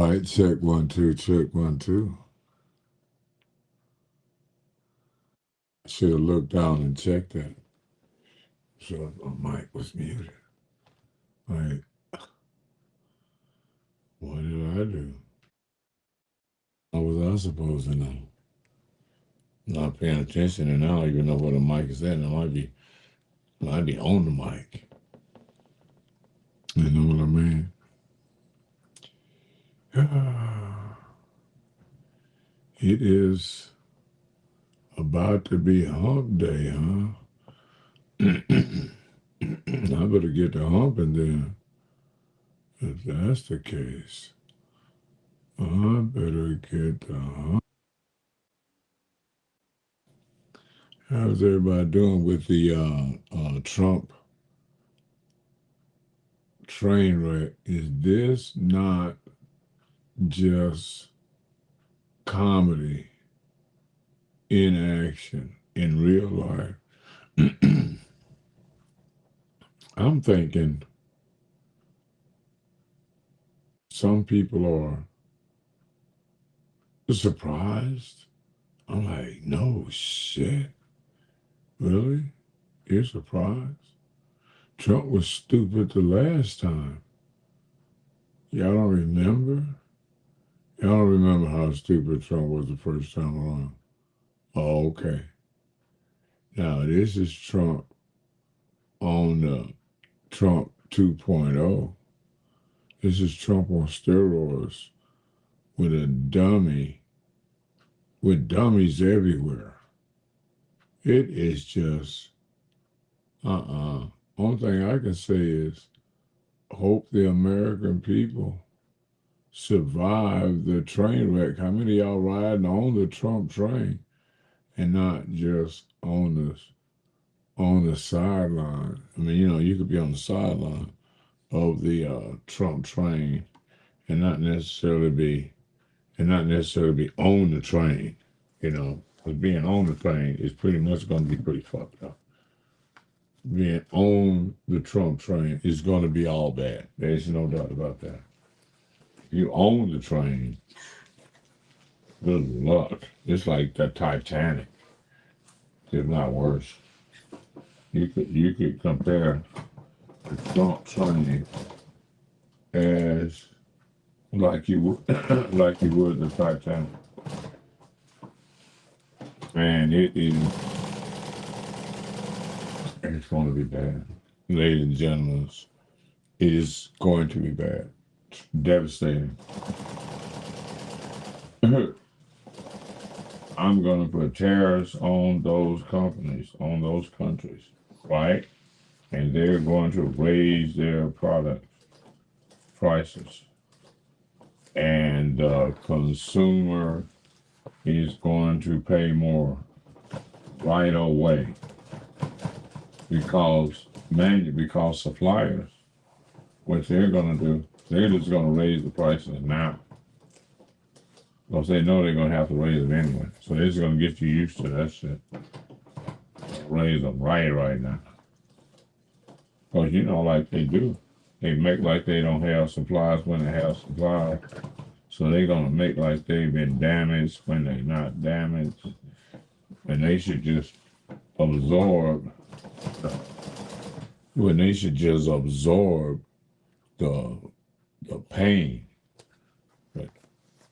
Mic check 1 2, check 1 2. Should have looked down and checked that. So my mic was muted. Like, what did I do? How was I supposed to know? Not paying attention, and I don't even know where the mic is at. And might be on the mic. You know what I mean? It is about to be hump day, huh? I better get the humping then. If that's the case, I better get the hump. How's everybody doing with the Trump train wreck? Is this not just comedy in action in real life? I'm thinking some people are surprised. I'm like, no shit. Really? You're surprised? Trump was stupid the last time. Y'all don't remember? Y'all don't remember how stupid Trump was the first time around. Oh, okay. Now, this is Trump on Trump 2.0. This is Trump on steroids with a dummy, with dummies everywhere. It is just, Only thing I can say is hope the American people survive the train wreck. How many of y'all riding on the Trump train and not just on the sideline? I mean, you could be on the sideline of the Trump train and not necessarily be on the train, because being on the train is pretty much going to be pretty fucked up. Being on the Trump train is going to be all bad. There's no doubt about that. If you own the train, good luck. It's like the Titanic, if not worse. You could compare the Trump train as like you would the Titanic, and it's going to be bad, ladies and gentlemen. It is going to be bad, devastating. I'm going to put tariffs on those companies, on those countries, right? And they're going to raise their product prices. And the consumer is going to pay more right away because suppliers, what they're going to do, they're just going to raise the prices now. Because they know they're going to have to raise it anyway. So they're just going to get you used to that shit. Raise them right now. Because like they do. They make like they don't have supplies when they have supplies. So they're going to make like they've been damaged when they're not damaged. And they should just absorb the pain.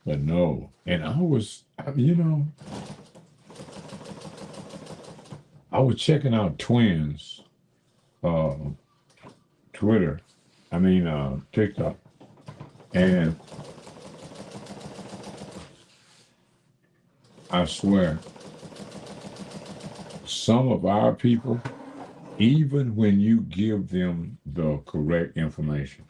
But no. And I was checking out Twins TikTok, and I swear some of our people, even when you give them the correct information,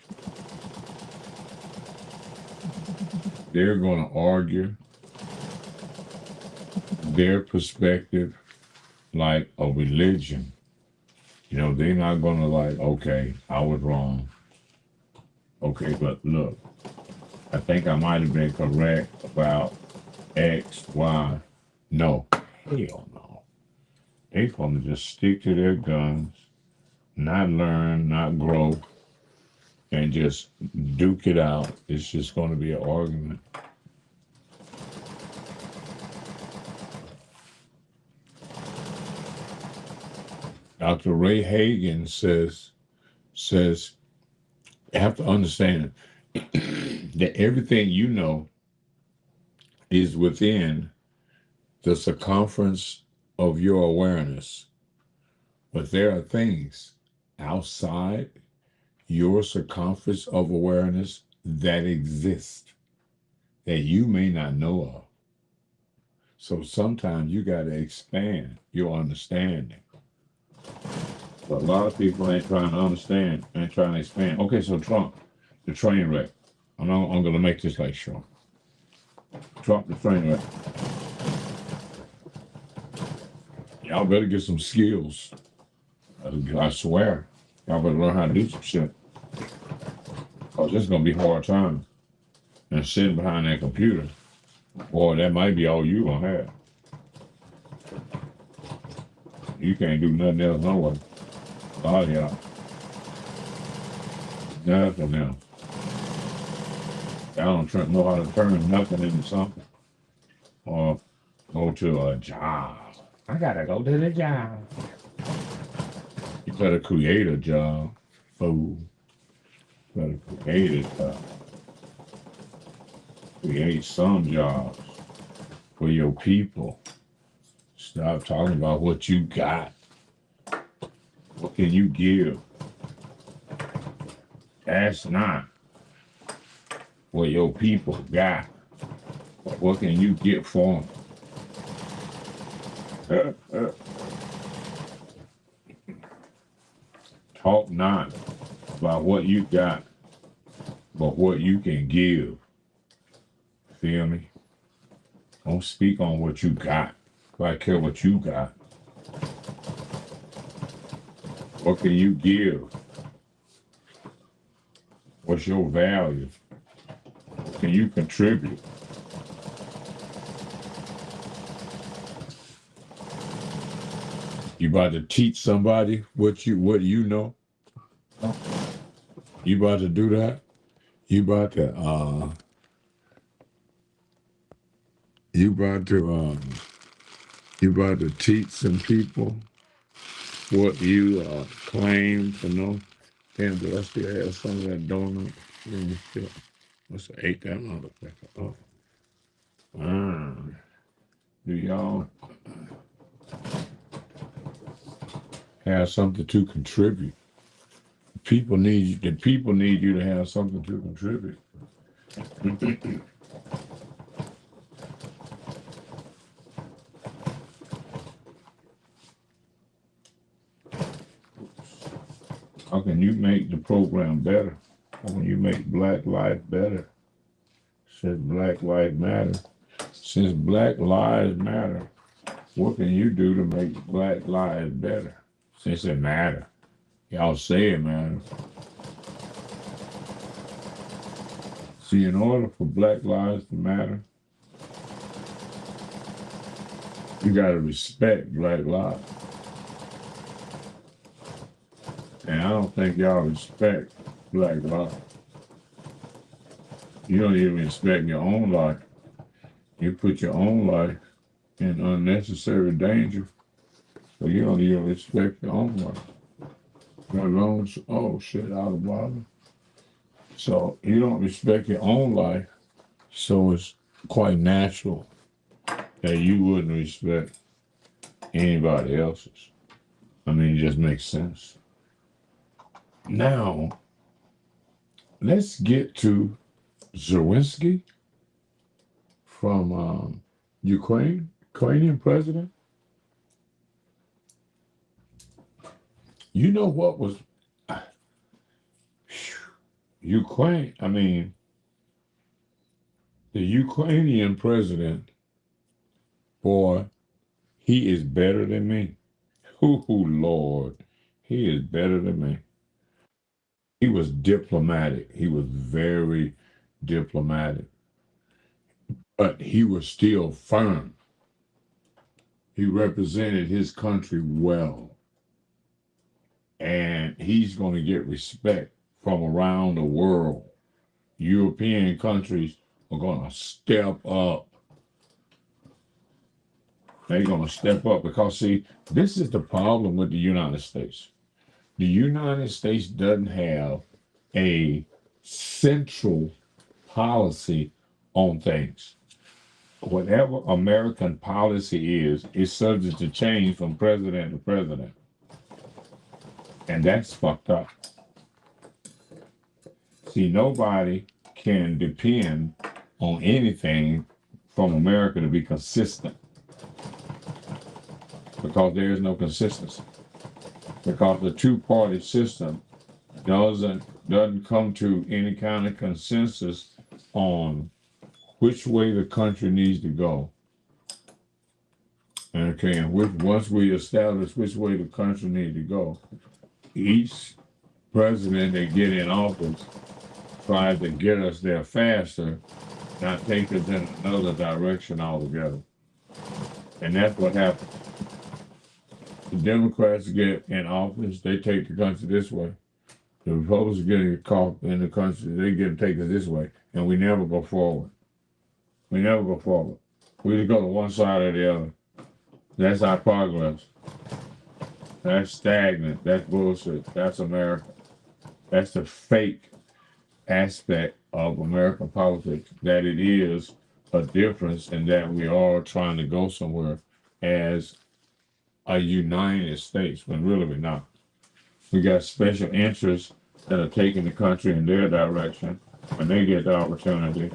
they're going to argue their perspective like a religion. They're not going to okay, I was wrong. Okay, but look, I think I might have been correct about X, Y. No, hell no. They're going to just stick to their guns, not learn, not grow, and just duke it out. It's just going to be an argument. Dr. Ray Hagan says you have to understand that everything you know is within the circumference of your awareness. But there are things outside your circumference of awareness that exist that you may not know of. So sometimes you got to expand your understanding. But a lot of people ain't trying to understand, ain't trying to expand. Okay, so Trump, the train wreck. I'm going to make this like short. Trump, the train wreck. Y'all better get some skills. I swear. Y'all better learn how to do some shit. Because this is going to be hard time. And sitting behind that computer, boy, that might be all you going to have. You can't do nothing else no way. A lot of y'all. Nothing else. Y'all don't know how to turn nothing into something. Or go to a job. I got to go to the job. You better create a job, fool. You better create it. Create some jobs for your people. Stop talking about what you got. What can you give? That's not what your people got. What can you get for them? Talk not about what you got, but what you can give. Feel me? Don't speak on what you got. I care what you got. What can you give? What's your value? What can you contribute? You about to teach somebody what you know? You about to do that? You about to teach some people what you claim to know. Damn, but I still have some of that donut. Must have ate that motherfucker up. Do y'all have something to contribute? The people need you to have something to contribute. How can you make the program better? How can you make Black life better? Since Black Lives Matter. Since Black Lives Matter, what can you do to make Black lives better? Since it matter. Y'all say it matters. See, in order for Black lives to matter, you gotta respect Black lives. And I don't think y'all respect Black lives. You don't even respect your own life. You put your own life in unnecessary danger, so you don't even respect your own life. Let alone, oh shit, out of water. So you don't respect your own life, so it's quite natural that you wouldn't respect anybody else's. I mean, it just makes sense. Now, let's get to Zelensky from Ukrainian president. You know what was Ukraine? I mean, the Ukrainian president, boy, he is better than me. Ooh, Lord, he is better than me. He was diplomatic. He was very diplomatic, but he was still firm. He represented his country well, and he's going to get respect from around the world. European countries are going to step up. They're going to step up because, see, this is the problem with the United States. The United States doesn't have a central policy on things. Whatever American policy is subject to change from president to president. And that's fucked up. See, nobody can depend on anything from America to be consistent because there is no consistency. Because the two-party system doesn't come to any kind of consensus on which way the country needs to go. Okay, and once we establish which way the country needs to go, each president that get in office tries to get us there faster, not take us in another direction altogether. And that's what happens. The Democrats get in office, they take the country this way. The Republicans get caught in the country, they get to take us this way. And we never go forward. We never go forward. We just go to one side or the other. That's our progress. That's stagnant. That's bullshit. That's America. That's the fake aspect of American politics, that it is a difference and that we are trying to go somewhere as a United States, when really we're not. We got special interests that are taking the country in their direction when they get the opportunity,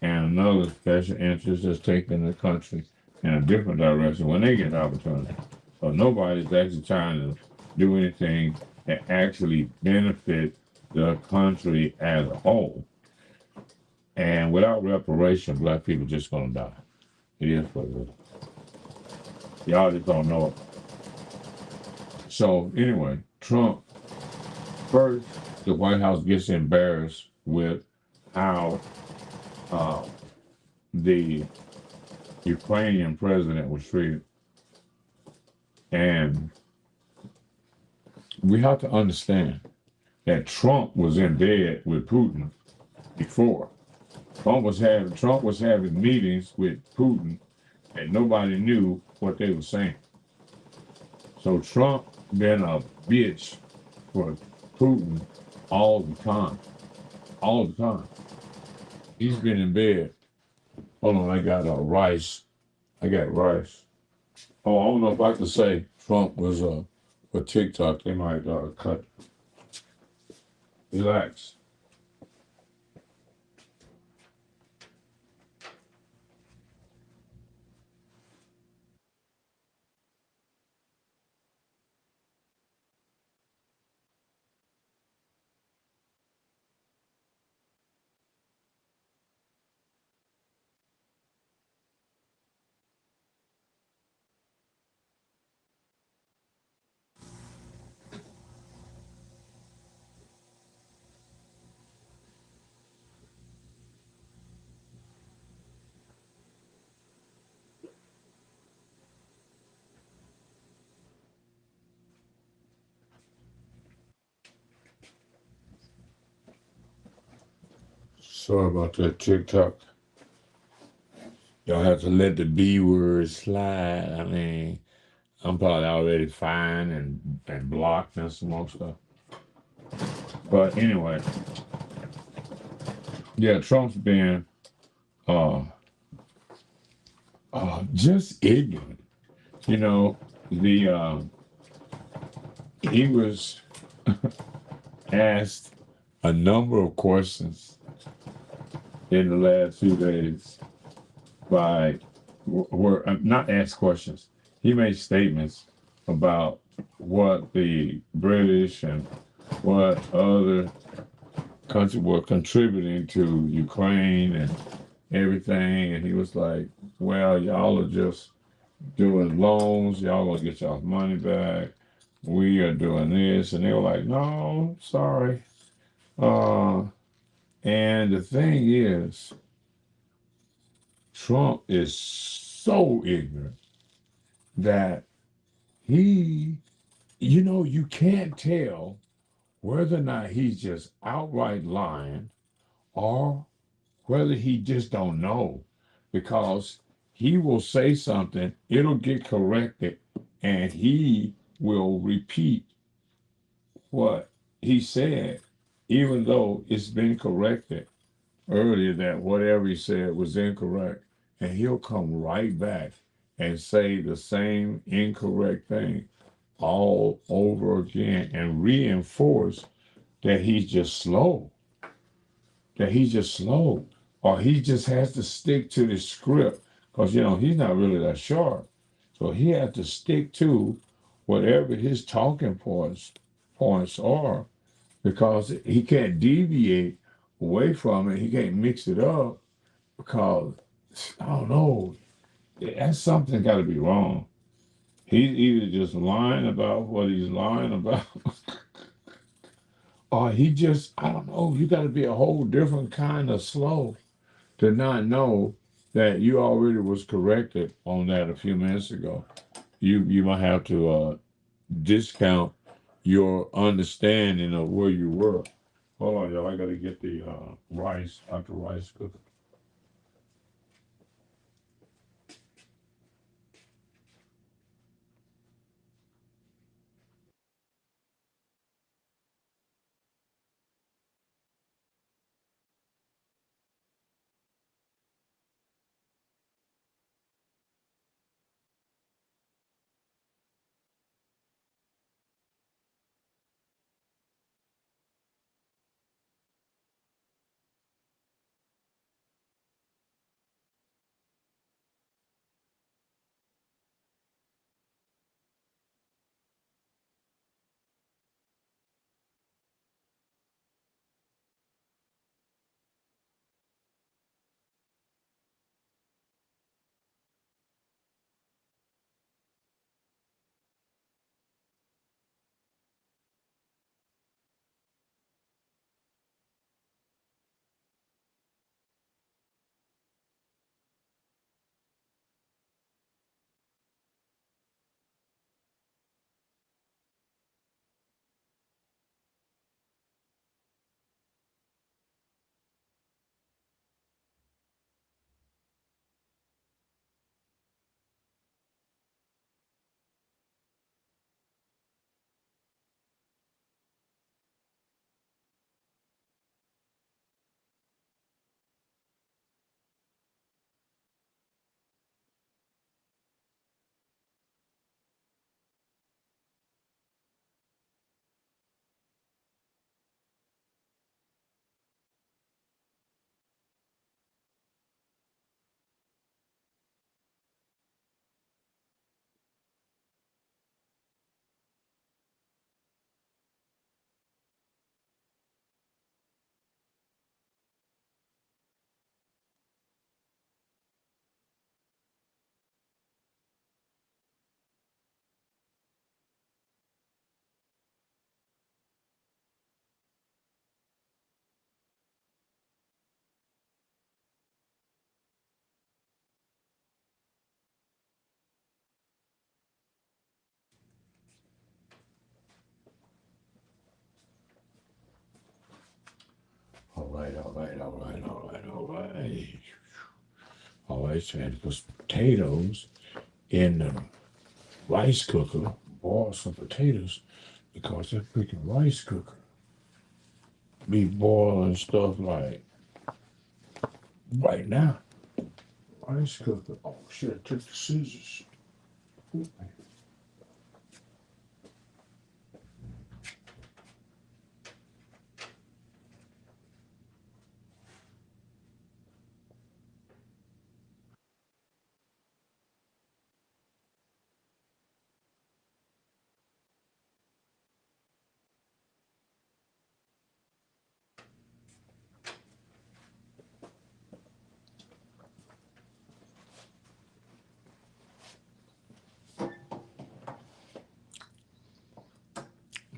and another special interest that's taking the country in a different direction when they get the opportunity. So nobody's actually trying to do anything that actually benefit the country as a whole. And without reparation, black people just gonna die. It is what it is. Y'all just don't know it. So anyway, Trump, first, the White House gets embarrassed with how the Ukrainian president was treated. And we have to understand that Trump was in bed with Putin before. Trump was having meetings with Putin and nobody knew what they were saying. So Trump been a bitch for Putin all the time. All the time. He's been in bed. Hold on, I got rice. I got rice. Oh, I don't know if I could say Trump was for TikTok. They might cut. Relax. Sorry about that TikTok. Y'all have to let the B word slide. I mean, I'm probably already fined and blocked and some more stuff. But anyway, yeah, Trump's been uh, just ignorant. You know, he was asked a number of questions in the last few days by, were not asked questions. He made statements about what the British and what other countries were contributing to Ukraine and everything. And he was like, well, y'all are just doing loans. Y'all gonna get y'all money back. We are doing this. And they were like, no, sorry. And the thing is, Trump is so ignorant that you can't tell whether or not he's just outright lying or whether he just don't know, because he will say something, it'll get corrected, and he will repeat what he said, even though it's been corrected earlier that whatever he said was incorrect, and he'll come right back and say the same incorrect thing all over again and reinforce that he's just slow, that he's just slow, or he just has to stick to the script because he's not really that sharp, so he has to stick to whatever his talking points are because he can't deviate away from it. He can't mix it up because I don't know. That's something got to be wrong. He's either just lying about what he's lying about, or he just I don't know. You got to be a whole different kind of slow to not know that you already was corrected on that a few minutes ago. You might have to discount your understanding of where you were. Hold on, y'all. I got to get the rice out the rice cooker. All right, all right, all right, all right, all right. All right, so I had to put some potatoes in the rice cooker, boil some potatoes because that freaking rice cooker be boiling stuff like right now. Rice cooker. Oh shit, I took the scissors.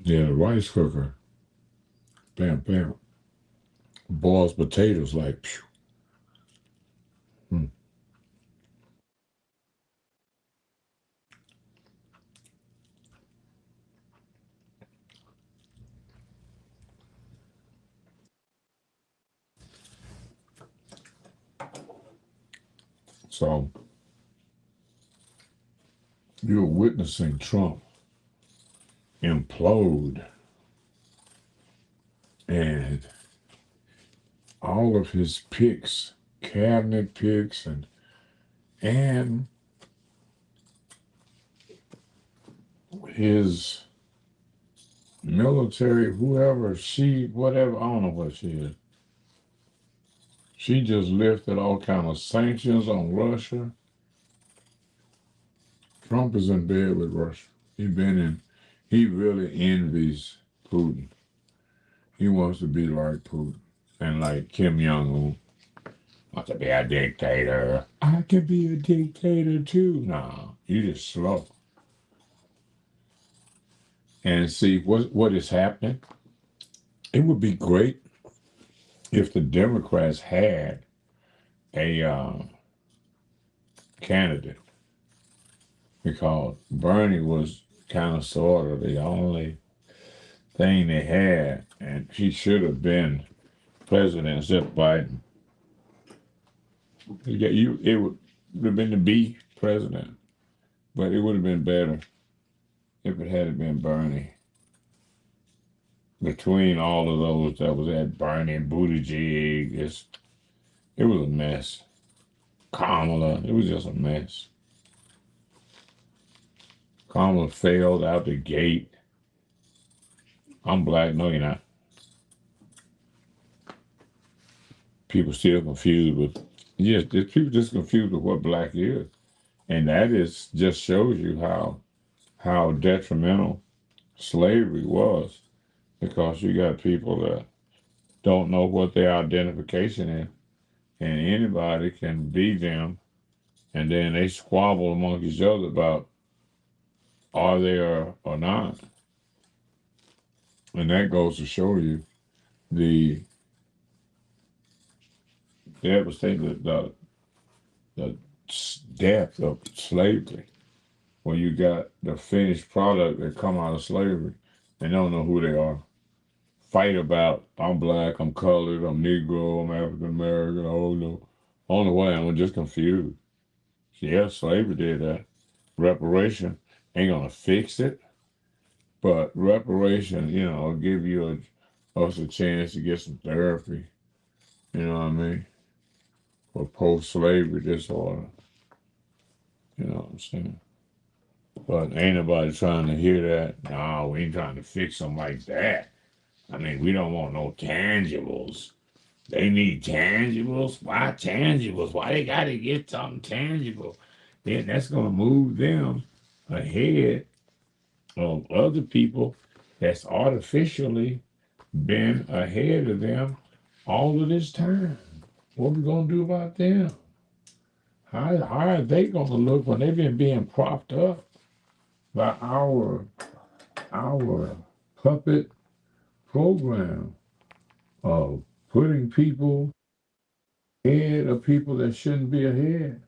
Yeah, the rice cooker. Bam, bam. Boils potatoes like phew. Hmm. So you're witnessing Trump implode, and all of his picks, cabinet picks, and his military, whoever whatever, I don't know what she is. She just lifted all kind of sanctions on Russia. Trump is in bed with Russia. He really envies Putin. He wants to be like Putin and like Kim Jong-un. Wants to be a dictator. I could be a dictator too. No, you just slow. And see what is happening. It would be great if the Democrats had a candidate, because Bernie was kind of sort of the only thing they had, and he should have been president except Biden. It would have been the B president, but it would have been better if it had been Bernie. Between all of those that was at Bernie and Buttigieg, it was a mess. Kamala, it was just a mess. Kamala failed out the gate. I'm black. No, you're not. People still confused with, yes, there's people just confused with what black is. And that is just shows you how detrimental slavery was, because you got people that don't know what their identification is, and anybody can be them, and then they squabble among each other about are they or not. And that goes to show you the devastating, the depth of slavery, when you got the finished product that come out of slavery and don't know who they are. Fight about, I'm black, I'm colored, I'm Negro, I'm African American, oh no. On the way, I'm just confused. Yeah, slavery did that. Reparation ain't gonna fix it, but reparation, give you us a chance to get some therapy. You know what I mean? For post-slavery disorder. You know what I'm saying? But ain't nobody trying to hear that. No, we ain't trying to fix them like that. I mean, we don't want no tangibles. They need tangibles. Why tangibles? Why they got to get something tangible? Then that's going to move them ahead of other people that's artificially been ahead of them all of this time. What we going to do about them? How are they going to look when they've been being propped up by our puppet program of putting people ahead of people that shouldn't be ahead?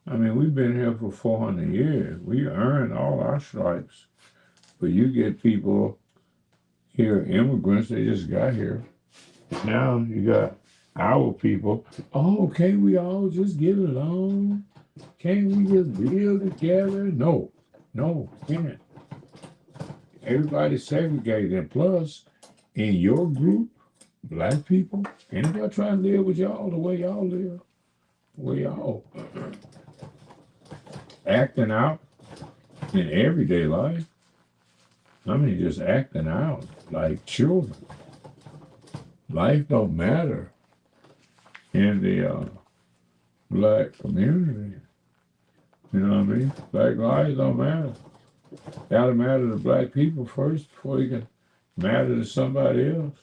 I mean, we've been here for 400 years. We earned all our stripes. But you get people here, immigrants, they just got here. Now you got our people. Oh, can't we all just get along? Can't we just live together? No, can't. Everybody's segregated. And plus, in your group, black people, anybody trying to live with y'all the way y'all live, the way y'all acting out in everyday life. I mean, just acting out like children. Life don't matter in the black community. You know what I mean? Black lives don't matter. Gotta matter to black people first before you can matter to somebody else.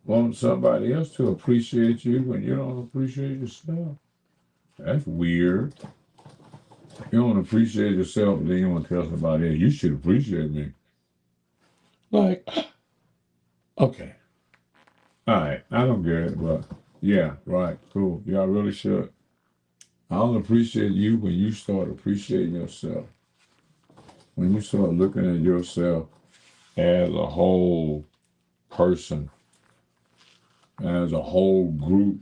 Want somebody else to appreciate you when you don't appreciate yourself. That's weird. You don't appreciate yourself, and then you want to tell somebody else, you should appreciate me. Like, okay. All right, I don't get it, but yeah, right, cool. Y'all really should. I'll appreciate you when you start appreciating yourself. When you start looking at yourself as a whole person, as a whole group,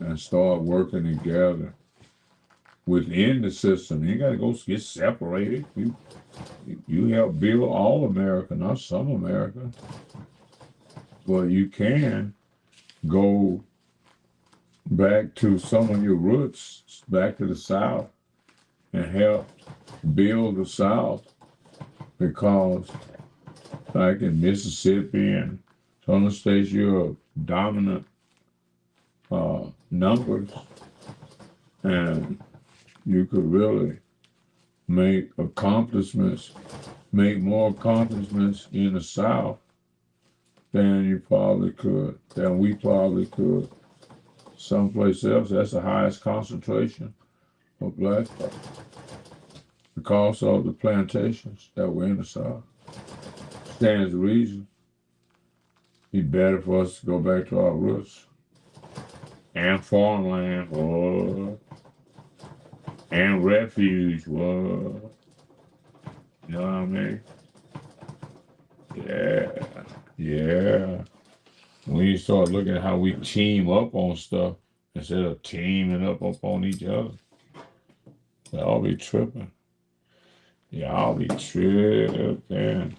and start working together within the system. You got to go get separated. You help build all America, not some America. But you can go back to some of your roots, back to the South, and help build the South, because like in Mississippi and some of the states, you're dominant numbers, and you could really make accomplishments, make more accomplishments in the South than we probably could someplace else. That's the highest concentration of black folk because of the plantations that were in the South. Stands to reason. Be better for us to go back to our roots and farmland, and refuge, You know what I mean? Yeah. When you start looking at how we team up on stuff instead of teaming up on each other, y'all be tripping. Y'all be tripping.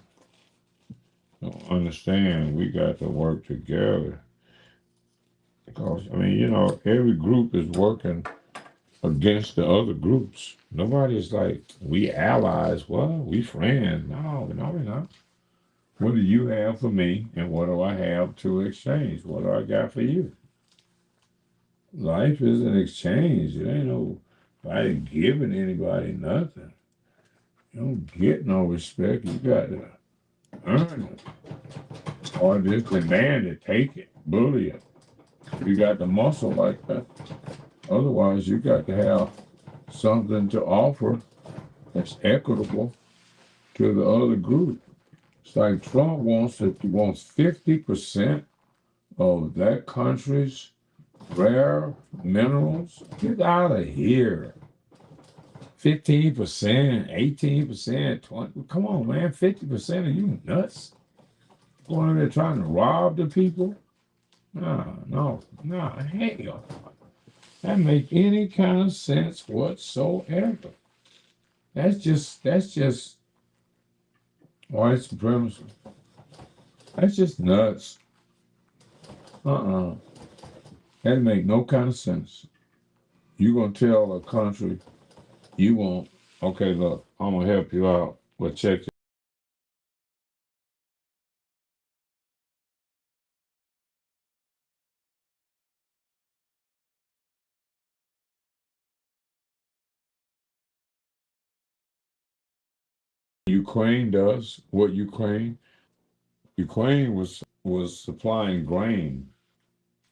Don't understand. We got to work together. Because, every group is working against the other groups. Nobody's like, we allies. Well, we friends. No, we're not. What do you have for me, and what do I have to exchange? What do I got for you? Life is an exchange. It ain't nobody giving anybody nothing. You don't get no respect. You got to earn it. Or just demand it, take it, bully it. You got the muscle like that. Otherwise, you got to have something to offer that's equitable to the other group. It's like Trump wants 50% of that country's rare minerals. Get out of here. 15%, 18%, 20%. Come on, man. 50% of you nuts. Going in there trying to rob the people? No, hell. That make any kind of sense whatsoever. That's just white supremacy. That's just nuts. That make no kind of sense. You gonna tell a country you won't, okay, look, I'm gonna help you out, but check this. Ukraine does what Ukraine was supplying grain,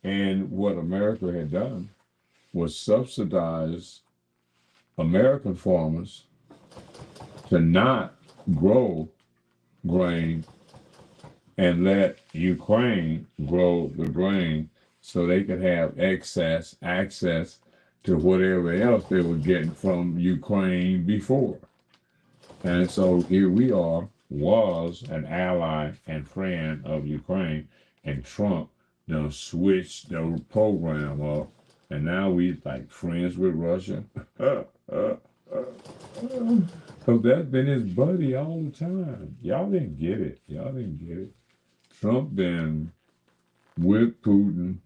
and what America had done was subsidize American farmers to not grow grain and let Ukraine grow the grain so they could have access to whatever else they were getting from Ukraine before. And so here we was an ally and friend of Ukraine, and Trump done switched the program up, and now we like friends with Russia. So that's been his buddy all the time. Y'all didn't get it. Trump been with Putin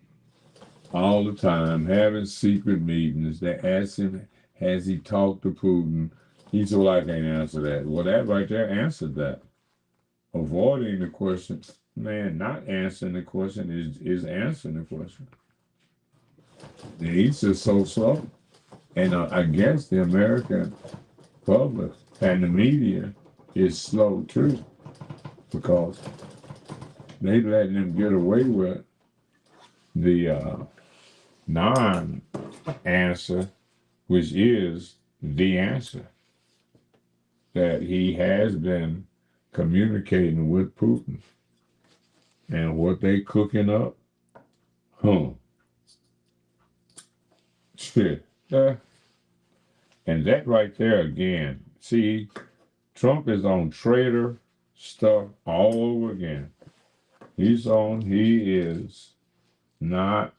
all the time, having secret meetings. They asked him, has he talked to Putin? He said, well, I can't answer that. Well, that right there answered that. Avoiding the question, man, not answering the question is answering the question. He's just so slow. And I guess the American public and the media is slow too, because they letting them get away with the non-answer, which is the answer, that he has been communicating with Putin. And what they cooking up, shit. And that right there again, see, Trump is on traitor stuff all over again. He is not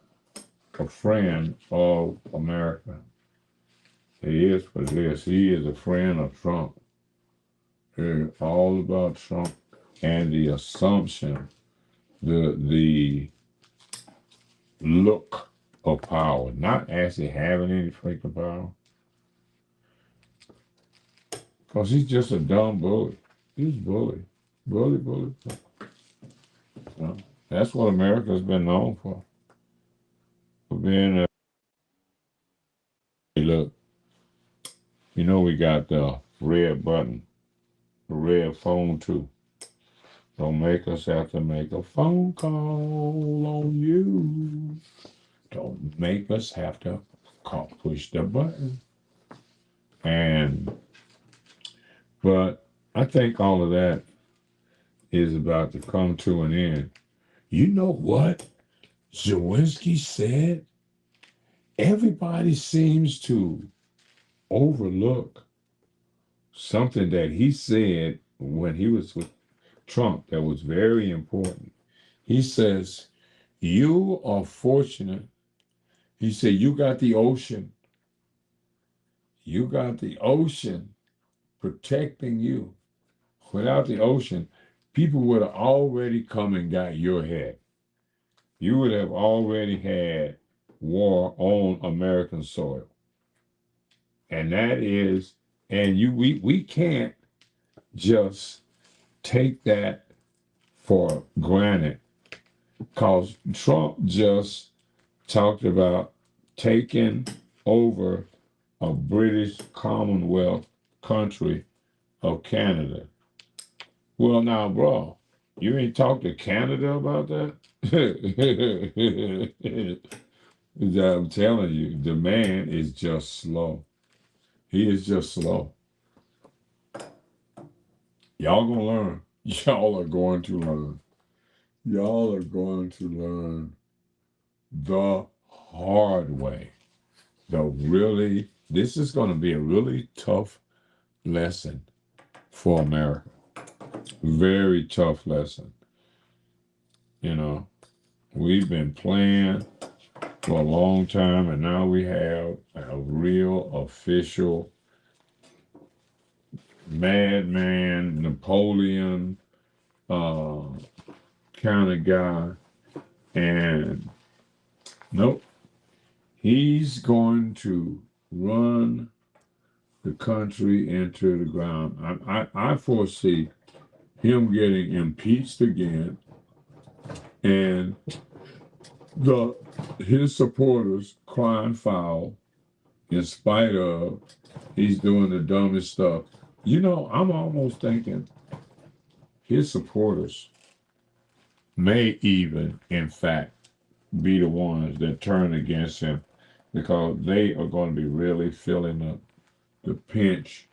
a friend of America. He is what it is. He is a friend of Trump. It's all about Trump and the assumption, the look of power, not actually having any freaking power. Because he's just a dumb bully. He's a bully. Bully, bully. You know, that's what America's been known for being a. Hey, look, you know we got the red button, the red phone too. Don't make us have to make a phone call on you. Don't make us have to push the button. But I think all of that is about to come to an end. You know what Zelensky said? Everybody seems to overlook something that he said when he was with Trump that was very important. He says, you are fortunate. He said, you got the ocean. You got the ocean protecting you. Without the ocean, people would have already come and got your head. You would have already had war on American soil. And that is, and we can't just take that for granted, because Trump just talked about taking over a British Commonwealth country of Canada. Well, now, bro, you ain't talked to Canada about that? I'm telling you, the man is just slow. He is just slow. Y'all gonna learn. Y'all are going to learn. Y'all are going to learn the hard way. This is going to be a really tough lesson for America. Very tough lesson. You know, we've been playing for a long time, and now we have a real official madman, Napoleon kind of guy. And nope, he's going to run the country into the ground. I foresee him getting impeached again, and his supporters crying foul in spite of he's doing the dumbest stuff. You know, I'm almost thinking his supporters may even, in fact, be the ones that turn against him, because they are going to be really feeling the pinch,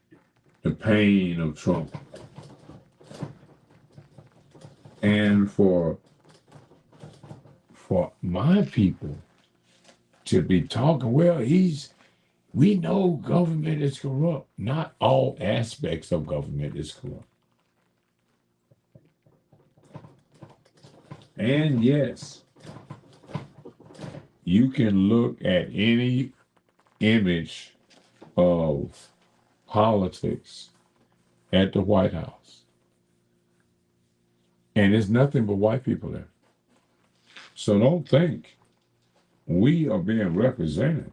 the pain of Trump. And for my people to be talking, well, we know government is corrupt. Not all aspects of government is corrupt. And yes, you can look at any image of politics at the White House, and there's nothing but white people there. So don't think we are being represented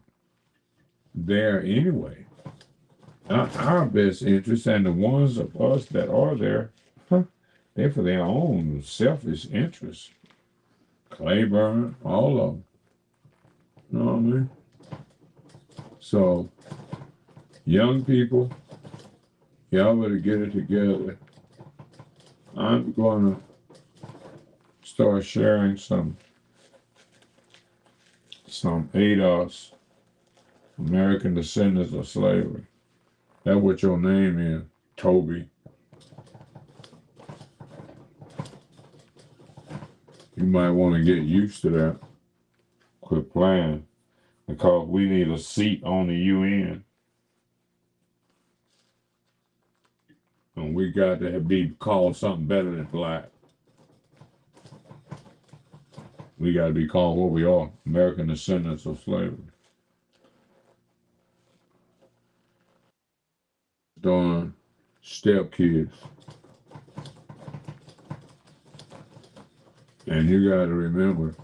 there anyway. Not our best interests, and the ones of us that are there, they're for their own selfish interests. Claiborne, all of them. You know what I mean? So, young people, y'all better get it together. I'm going to start sharing some ADOS, American Descendants of Slavery. That's what your name is, Toby. You might want to get used to that. Quit playing, because we need a seat on the UN. And we got to be called something better than black. We got to be called what we are, American descendants of slavery. Doing step kids. And you got to remember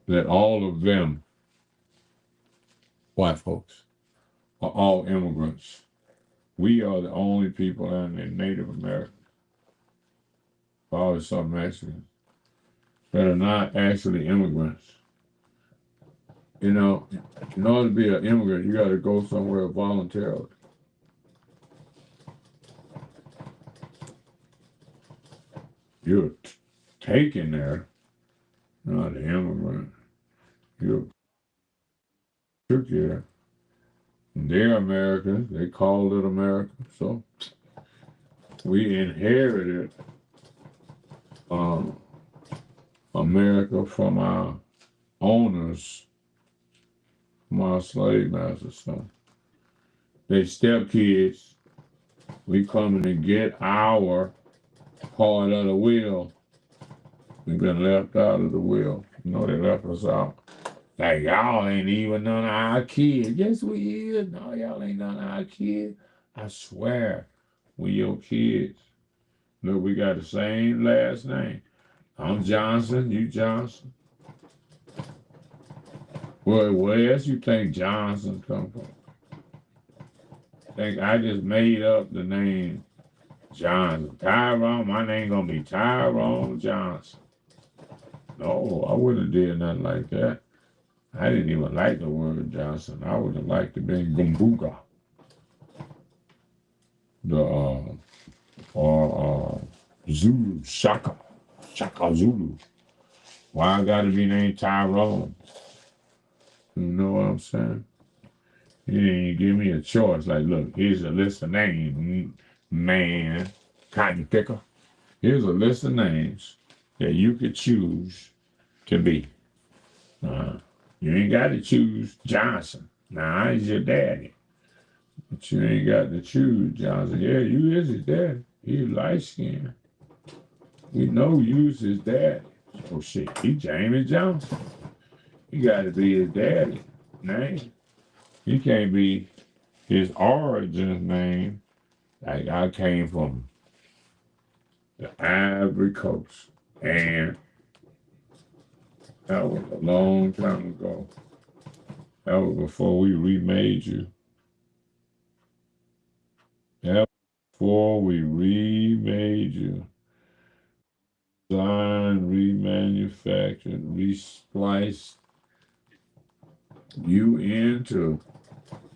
that all of them, white folks, are all immigrants. We are the only people in the Native Americans, probably some Mexicans, that are not actually immigrants. You know, in order to be an immigrant, you got to go somewhere voluntarily. You're taken there, not an immigrant. You're took here. They're Americans. They called it America. So we inherited America from our owners, from our slave masters. So they step kids. We coming to get our part of the will. We've been left out of the will. You know, they left us out. Like, y'all ain't even none of our kids. Yes, we is. No, y'all ain't none of our kids. I swear, we your kids. Look, we got the same last name. I'm Johnson, you Johnson. Well, where else you think Johnson come from? Think I just made up the name Johnson. Tyrone, my name gonna be Tyrone Johnson. No, I wouldn't have did nothing like that. I didn't even like the word Johnson. I would have liked to be Gumbuga. Or Zulu, Shaka Zulu. Why I gotta be named Tyrone? You know what I'm saying? He didn't give me a choice. Like, look, here's a list of names, man, cotton picker. Here's a list of names that you could choose to be. You ain't got to choose Johnson. Nah, he's your daddy. But you ain't got to choose Johnson. Yeah, you is his daddy. He's light skinned. We know you's his daddy. Oh shit, he James Johnson. He got to be his daddy name. He can't be his origin name. Like I came from the Ivory Coast, and that was a long time ago. That was before we remade you. That was before we remade you. Designed, remanufactured, respliced you into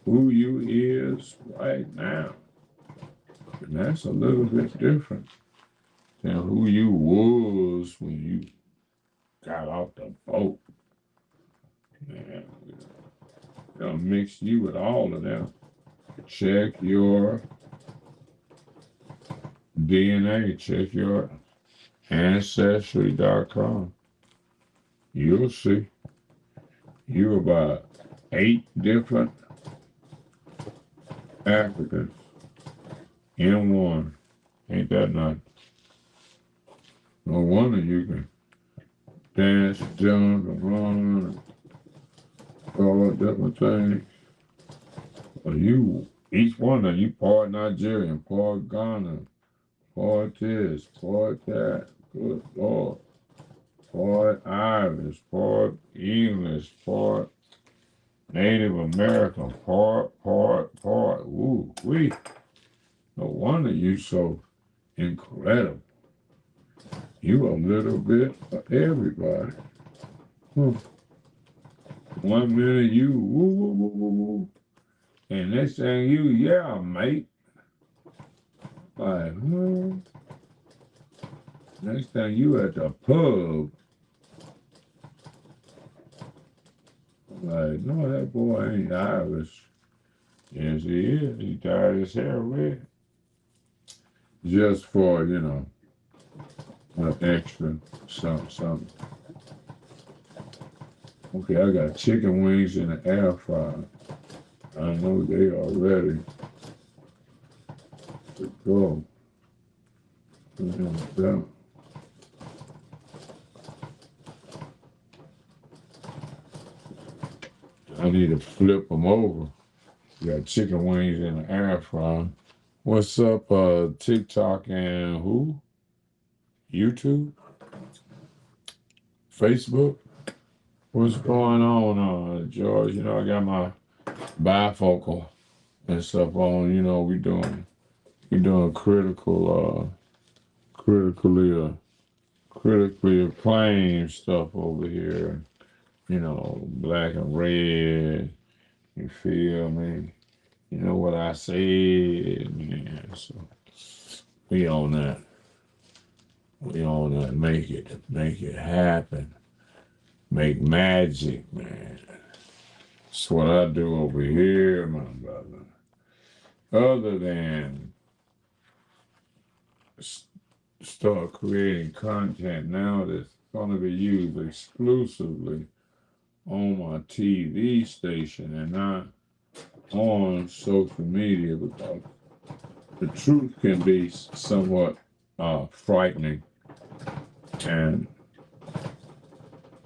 who you is right now. And that's a little bit different than who you was when you got off the boat. Man, they'll mix you with all of them. Check your DNA, check your ancestry.com. You'll see. You're about 8 different Africans in one. Ain't that nice? No wonder you can dance, jump, and run, and all different things. Well, you, each one of you, part Nigerian, part Ghana, part this, part that. Good Lord. Part Irish, part English, part Native American, part. Ooh, wee. No wonder you so incredible. You a little bit of everybody. 1 minute you, woo, woo, woo, woo, woo. And next thing you, yeah, mate. Like, next thing you at the pub. Like, no, that boy ain't Irish. Yes, he is. He dyed his hair red. Just for, an extra something. Okay, I got chicken wings in the air fryer. I know they are ready to go. I need to flip them over. Got chicken wings in the air fryer. What's up, TikTok and who? YouTube? Facebook? What's going on, George? You know, I got my bifocal and stuff on. You know, we doing critically acclaimed stuff over here. You know, black and red. You feel me? You know what I said, man. So we on that. We on that. Make it happen. Make magic, man. That's what I do over here, my brother. Other than start creating content now that's going to be used exclusively on my TV station and not on social media, because the truth can be somewhat frightening, and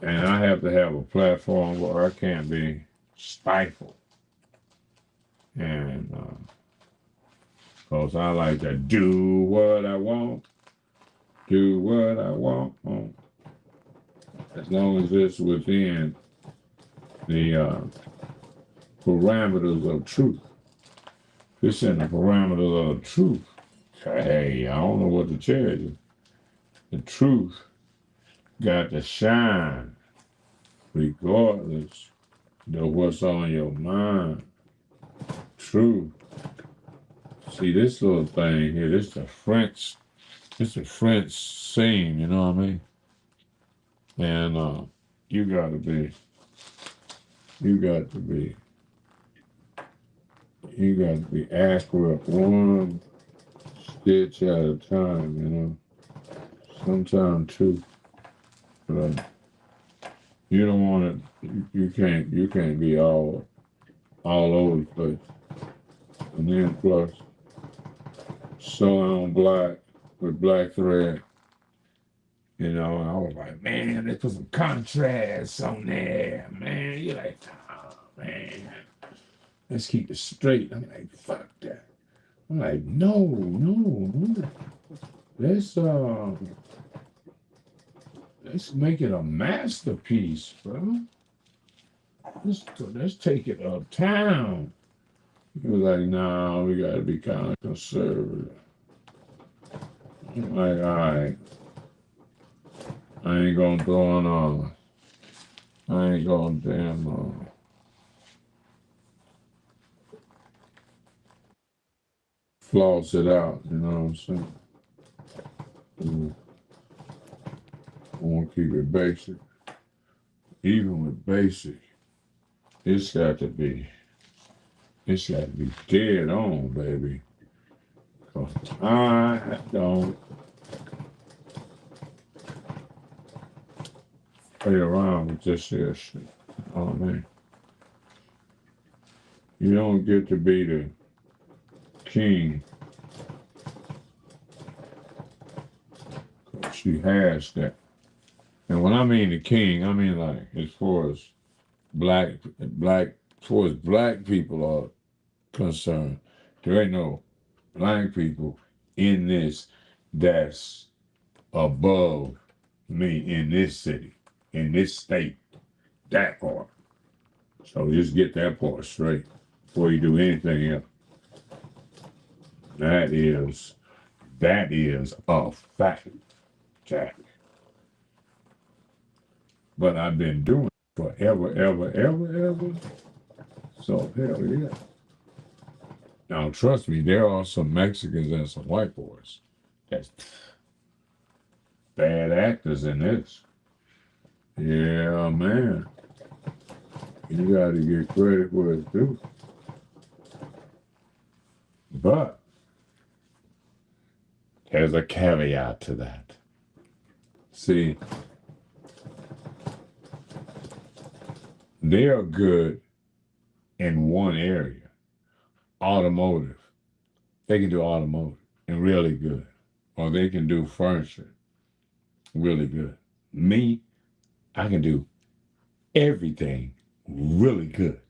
I have to have a platform where I can't be stifled, and because I like to do what I want, as long as it's within the parameters of truth. It's in the parameters of truth. Hey, I don't know what to tell you. The truth got to shine regardless of what's on your mind. Truth. See, this little thing here, it's a French scene, you know what I mean? And you got to be accurate one stitch at a time, you know. Sometimes two, but you don't want it. You can't be all over the place. And then plus sewing on black with black thread. You know, and I was like, man, they put some contrast on there, man. You're like, oh man, let's keep it straight. I'm like, fuck that. I'm like, no. Let's make it a masterpiece, bro. Let's take it uptown. He was like, nah, we gotta be kind of conservative. I'm like, all right. I ain't gonna throw on I ain't gonna damn floss it out, you know what I'm saying? I wanna keep it basic. Even with basic, it's got to be dead on, baby. 'Cause I don't play around with this here shit. Oh man. You don't get to be the king. She has that. And when I mean the king, I mean like as far as black people are concerned, there ain't no black people in this that's above me in this city, in this state, that part. So just get that part straight before you do anything else. That is a fact, Jack. But I've been doing it forever, ever. So hell yeah. Now trust me, there are some Mexicans and some white boys that's bad actors in this. Yeah, man. You got to get credit where it's due. But there's a caveat to that. See, they are good in one area, automotive. They can do automotive and really good. Or they can do furniture really good. Me, I can do everything really good.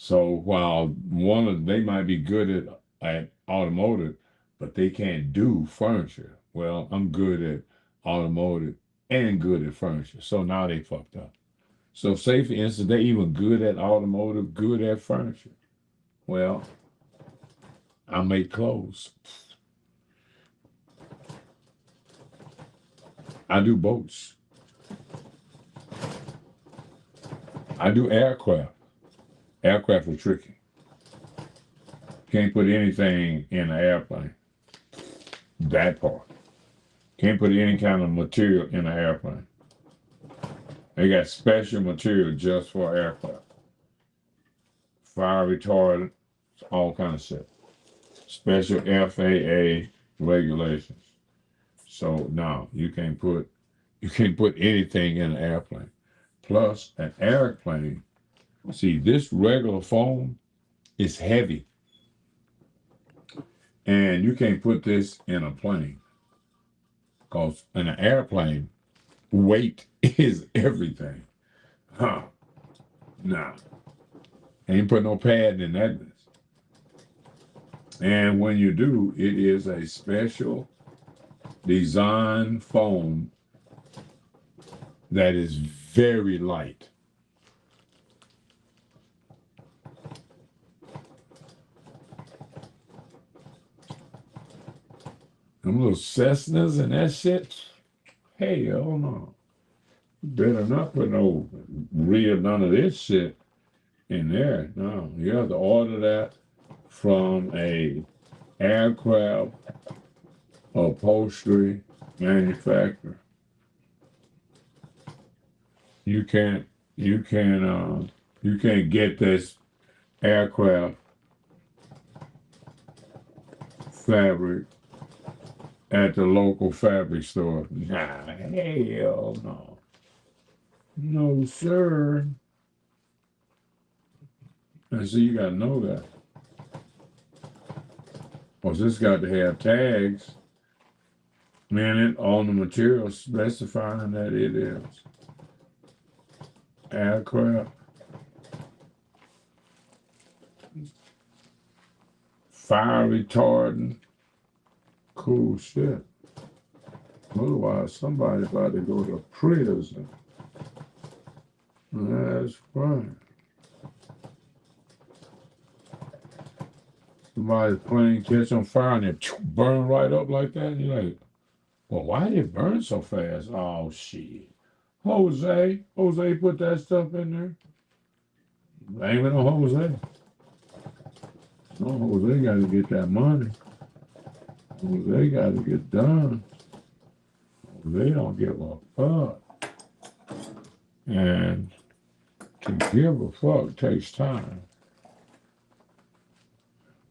So while they might be good at automotive, but they can't do furniture. Well, I'm good at automotive and good at furniture. So now they fucked up. So say for instance, they even good at automotive, good at furniture. Well, I make clothes. I do boats. I do aircraft. Aircraft are tricky. Can't put anything in an airplane. That part. Can't put any kind of material in an airplane. They got special material just for aircraft. Fire retardant, all kind of shit. Special FAA regulations. So no, you can't put anything in an airplane. Plus, an airplane, see, this regular foam is heavy. And you can't put this in a plane. Because in an airplane, weight is everything. Huh. Nah. Ain't put no pad in that. And when you do, it is a special design foam that is very light. Them little Cessnas and that shit, hell no. You better not put no real none of this shit in there. No, you have to order that from a aircraft upholstery manufacturer. You can't you can't get this aircraft fabric at the local fabric store. Nah, hell no. No, sir. And so you gotta know that. Well, this got to have tags in it on the material specifying that it is aircraft, fire retardant, cool shit. Otherwise, somebody about to go to prison. That's right. Somebody's plane catch on fire and it burn right up like that. And you're like, well, why did it burn so fast? Oh, shit. Jose put that stuff in there. Blame it on Jose. No, Jose got to get that money. Jose got to get done. They don't give a fuck. And to give a fuck takes time.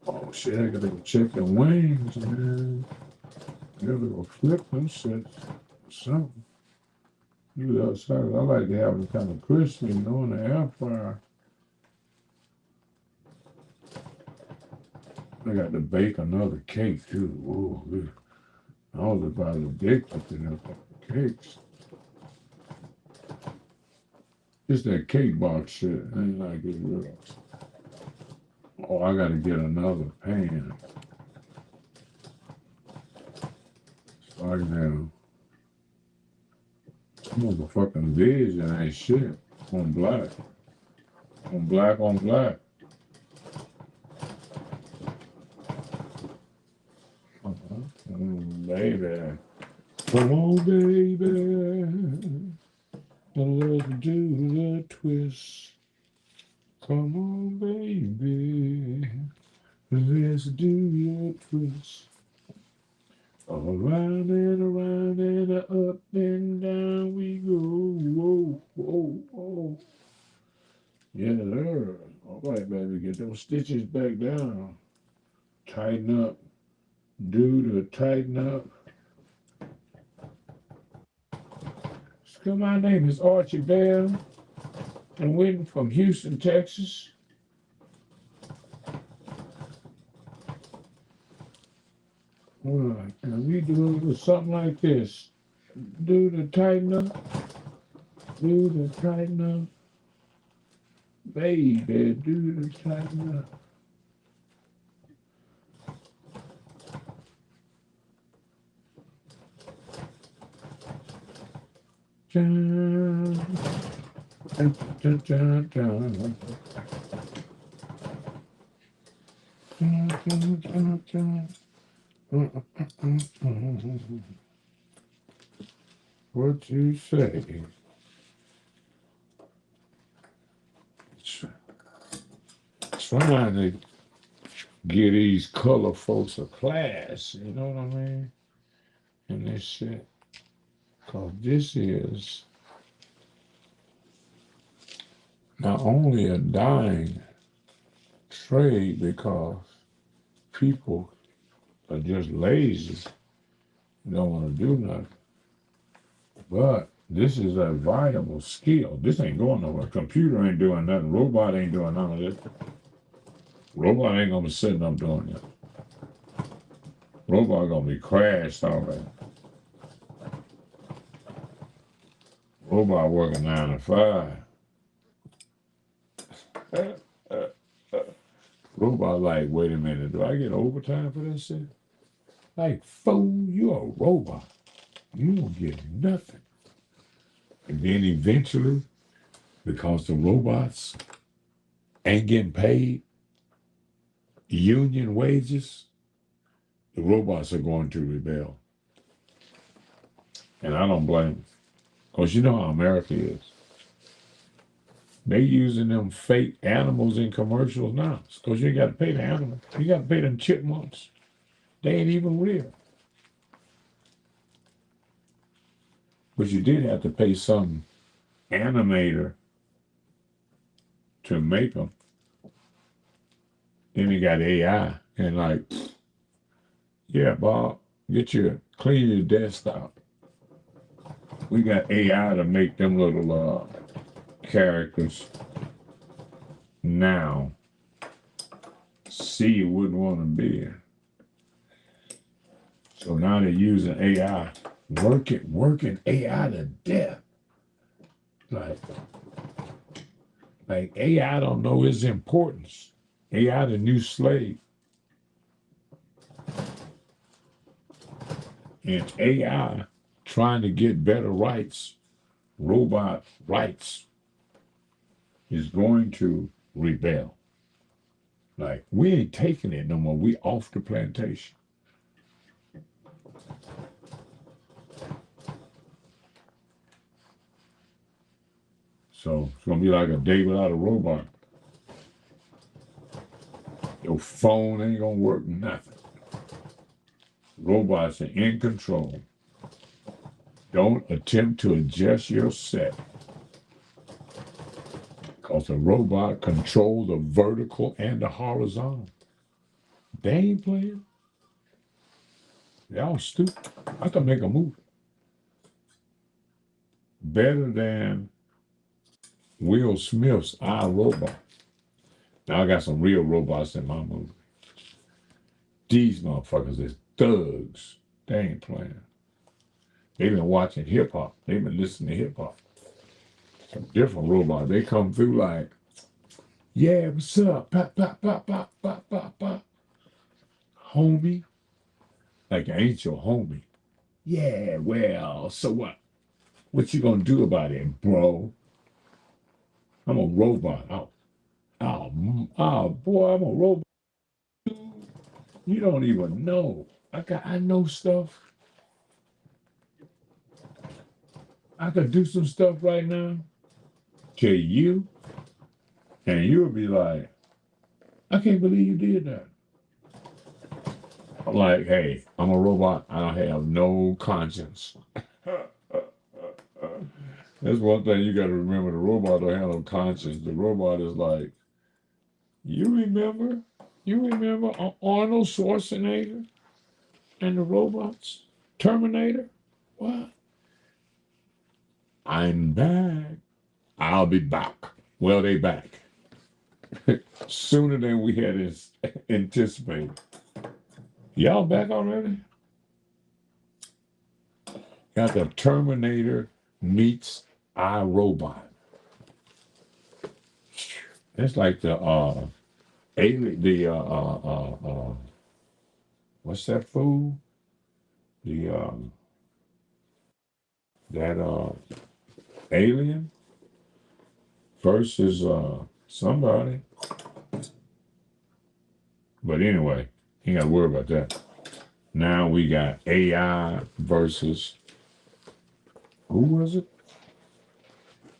Oh shit, I gotta go check the wings, man. I gotta go flip them shit. Something. You outside. I like to have them kind of crispy, in the air fryer. I got to bake another cake too. Ooh, I was about addicted to them cakes. Just that cake box shit. I ain't like it real. Oh, I gotta get another pan. So I can have motherfucking vision ain't shit. On black. On black on black. Baby. Come on, baby. Let's do the twist. Come on, baby. Let's do the twist. Around and up and down we go. Whoa, whoa, whoa. Yeah, there. All right, baby. Get those stitches back down. Tighten up. Do the tighten up. So my name is Archie Bell. I'm waiting from Houston, Texas. Right. And we do something like this. Do the tighten up. Do the tighten up. baby, do the time up. Dun, dun, dun, dun, dun. Dun, dun, dun, dun. What you say? Trying to give these color folks a class, you know what I mean? And this shit. Because this is not only a dying trade because people are just lazy, don't want to do nothing, but this is a viable skill. This ain't going nowhere. Computer ain't doing nothing. Robot ain't doing none of this. Robot ain't gonna be sitting up doing that. Robot gonna be crashed already. Robot working 9 to 5. Robot like, wait a minute, do I get overtime for this shit? Like, fool, you a robot. You don't get nothing. And then eventually, because the robots ain't getting paid union wages, the robots are going to rebel. And I don't blame them. Because you know how America is. They using them fake animals in commercials now. Because you ain't got to pay the animals. You got to pay them chipmunks. They ain't even real. But you did have to pay some animator to make them. Then you got AI. And like, yeah, Bob, clean your desktop. We got AI to make them little characters now. See, you wouldn't want to be. So now they're using AI, working AI to death. Like AI don't know its importance. AI the new slave. And AI trying to get better rights, robot rights, is going to rebel. Like, we ain't taking it no more. We off the plantation. So it's gonna be like a day without a robot. Your phone ain't gonna work nothing. Robots are in control. Don't attempt to adjust your set. Because the robot controls the vertical and the horizontal. They ain't playing. Y'all stupid. I can make a movie better than Will Smith's I, Robot. Now I got some real robots in my movie. These motherfuckers is thugs. They ain't playing. They've been watching hip hop. They've been listening to hip hop. Some different robots. They come through like, yeah, what's up? Pop, pop, pop, pop, pop, pop, pop. Homie. Like I ain't your homie. Yeah, well, so what? What you gonna do about it, bro? I'm a robot. Oh, boy, I'm a robot. You don't even know. I know stuff. I could do some stuff right now to you, and you'll be like, I can't believe you did that. I'm like, hey, I'm a robot. I don't have no conscience. That's one thing you got to remember. The robot don't have no conscience. The robot is like, you remember? You remember Arnold Schwarzenegger and the robots? Terminator? What? I'm back. I'll be back. Well, they back. Sooner than we had anticipated. Y'all back already? Got the Terminator meets iRobot. It's like the alien, the what's that food? The that alien versus somebody. But anyway, you got to worry about that. Now we got AI versus who was it?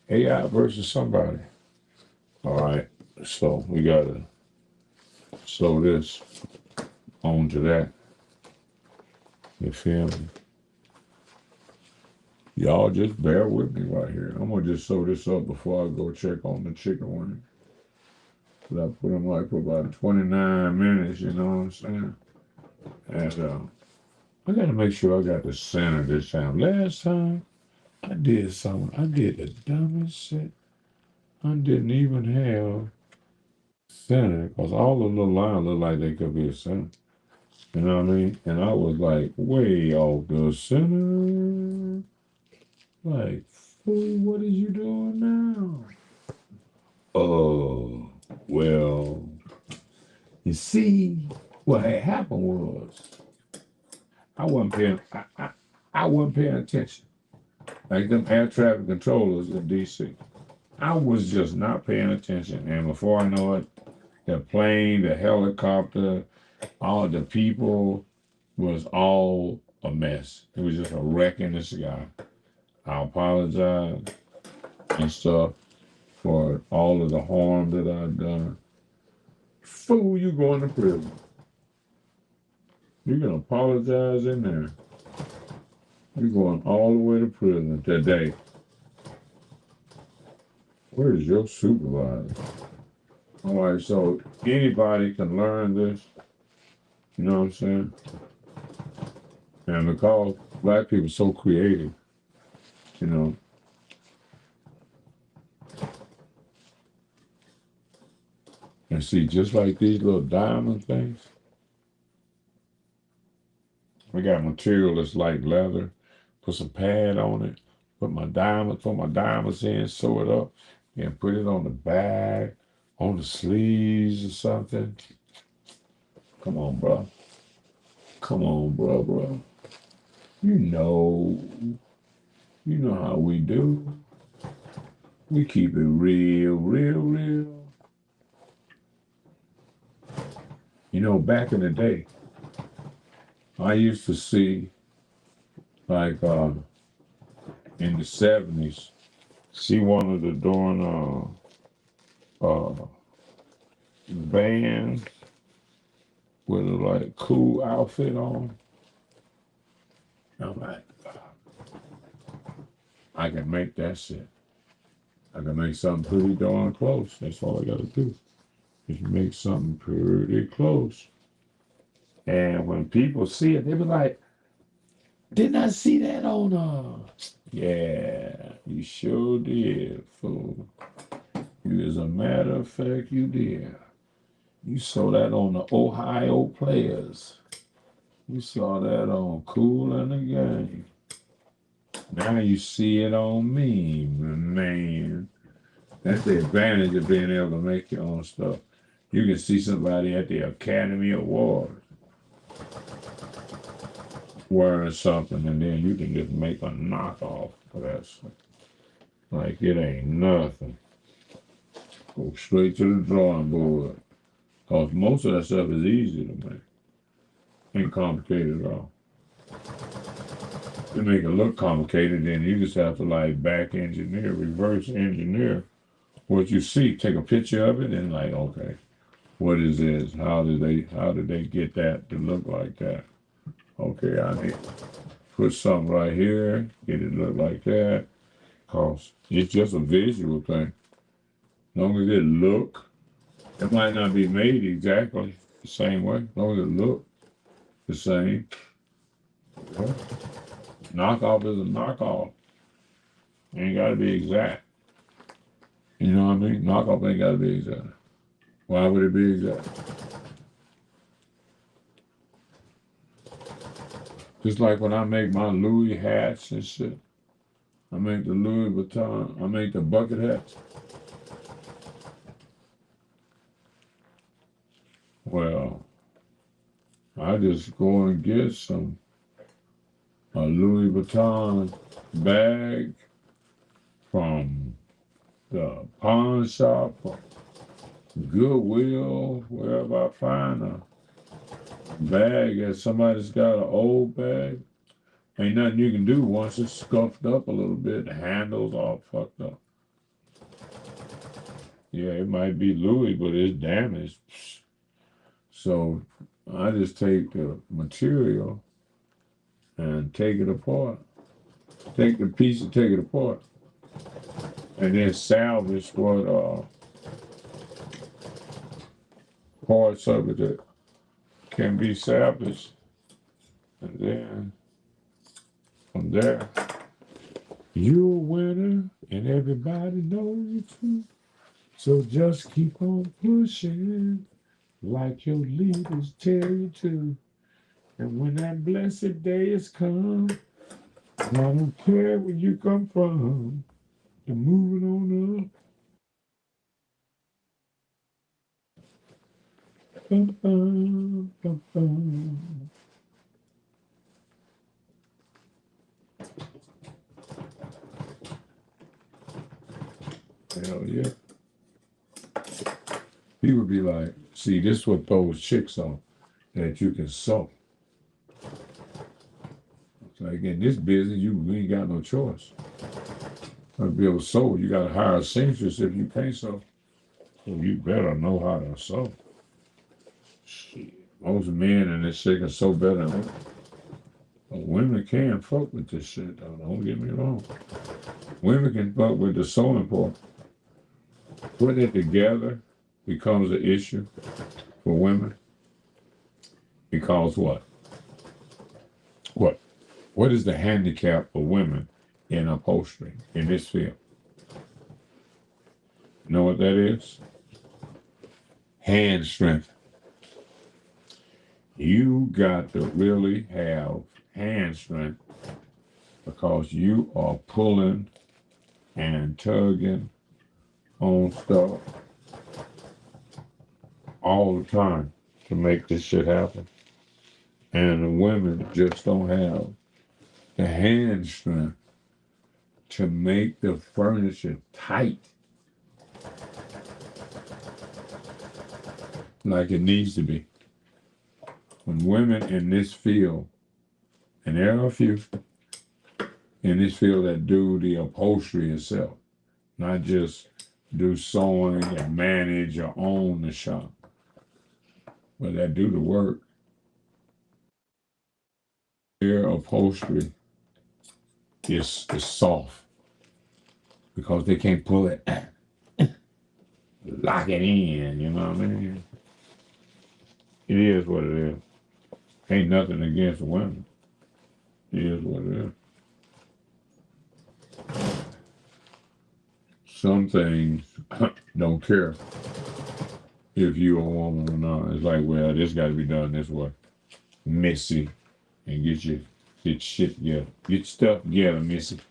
AI versus somebody. All right, so we gotta slow this on to that. You feel me? Y'all just bear with me right here. I'm gonna just sew this up before I go check on the chicken wing. But I put them like for about 29 minutes, you know what I'm saying? And I gotta make sure I got the center this time. Last time I did something. I did the dumbest shit. I didn't even have center because all the little lines look like they could be a center. You know what I mean? And I was like way off the center. Like, fool, what are you doing now? Oh, well, you see, what had happened was I wasn't paying. I wasn't paying attention. Like them air traffic controllers in D.C. I was just not paying attention, and before I know it, the plane, the helicopter, all the people was all a mess. It was just a wreck in the sky. I apologize and stuff for all of the harm that I've done. Fool, you going to prison. You can apologize in there. You're going all the way to prison today. Where is your supervisor? All right, so anybody can learn this. You know what I'm saying? And because black people are so creative, you know, and see, just like these little diamond things, we got material that's like leather. Put some pad on it. Put my diamonds in, sew it up, and put it on the back, on the sleeves or something. Come on, bro. Come on, bro. You know, you know how we do. We keep it real. You know, back in the day, I used to see, like, in the 70s, see one of the doing bands with a like cool outfit on. I'm like, I can make that shit. I can make something pretty darn close. That's all I gotta do. Is make something pretty close. And when people see it, they be like, didn't I see that on Yeah, you sure did, fool. You, as a matter of fact, you did. You saw that on the Ohio Players. You saw that on Cool and the Gang. Now you see it on me, man. That's the advantage of being able to make your own stuff. You can see somebody at the Academy Awards wearing something, and then you can just make a knockoff of that stuff. Like it ain't nothing. Go straight to the drawing board. Because most of that stuff is easy to make. Ain't complicated at all. To make it look complicated, then you just have to like back engineer, reverse engineer what you see. Take a picture of it and like, okay, what is this? How did they get that to look like that? Okay, I need to put something right here, get it look like that. Cause it's just a visual thing. As long as it look, it might not be made exactly the same way. As long as it look the same. Yeah. Knockoff is a knockoff. Ain't gotta be exact. You know what I mean? Knockoff ain't gotta be exact. Why would it be exact? Just like when I make my Louis hats and shit. I make the Louis Vuitton, I make the bucket hats. Well, I just go and get a Louis Vuitton bag from the pawn shop, or Goodwill, wherever I find a bag that somebody's got an old bag. Ain't nothing you can do once it's scuffed up a little bit, the handles all fucked up. Yeah, it might be Louis, but it's damaged. So I just take the material and take it apart. Take the piece and take it apart. And then salvage what parts of it that can be salvaged. And then from there, you're a winner and everybody knows it too. So just keep on pushing like your leaders tell you to. And when that blessed day is come, I don't care where you come from, you're moving on up. Bum, bum, bum, bum. Hell yeah. People be like, see, this is what those chicks are that you can sew. It's like in this business, you ain't got no choice. To be able to sew, you got to hire a seamstress if you can't sew. So you better know how to sew. Shit. Most men in this shit can sew better than women. But women can fuck with this shit, though. Don't get me wrong. Women can fuck with the sewing part. Putting it together becomes an issue for women. Because what? What? What is the handicap for women in upholstery in this field? You know what that is? Hand strength. You got to really have hand strength because you are pulling and tugging on stuff all the time to make this shit happen. And the women just don't have the hand strength to make the furniture tight like it needs to be. When women in this field, and there are a few in this field that do the upholstery itself, not just do sewing and manage or own the shop, but that do the work. Their upholstery is soft because they can't pull it, lock it in, you know what I mean? It is what it is. Ain't nothing against women. It is what it is. Some things don't care if you're a woman or not. It's like, well, this got to be done this way. Missy, and get your shit together. Get your stuff together, Missy. If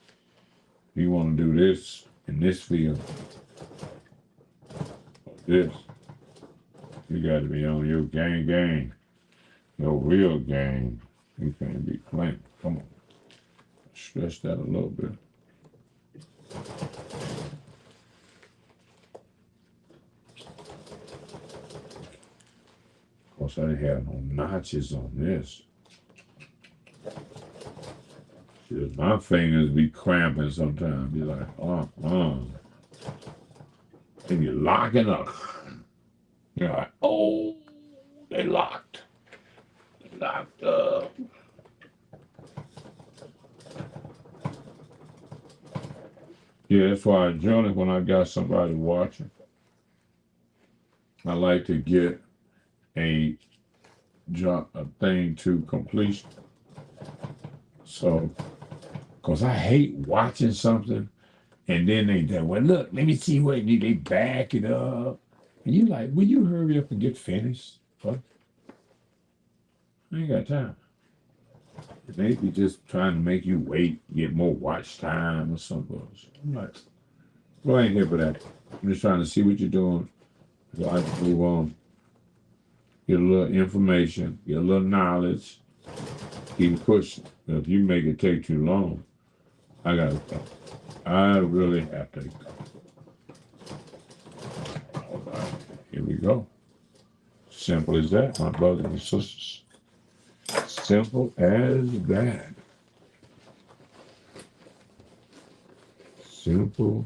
you want to do this in this field, this, you got to be on your gang, your real gang. You can't be playing. Come on, stretch that a little bit. Of course, I didn't have no notches on this. My fingers be cramping sometimes. Be like, and you're locking up. You're like, oh, they locked. They locked up. Yeah, that's why I join it when I got somebody watching. I like to get a thing to completion. So, because I hate watching something and then they well, look, let me see what they back it up. And you like, will you hurry up and get finished? What? I ain't got time. They be just trying to make you wait, get more watch time or something. I'm like, well, I ain't here for that. I'm just trying to see what you're doing so I can move on. get a little information, get a little knowledge, keep pushing. If you make it take too long, I gotta go. I really have to go. All right, here we go. Simple as that, my brothers and sisters. Simple as that. Simple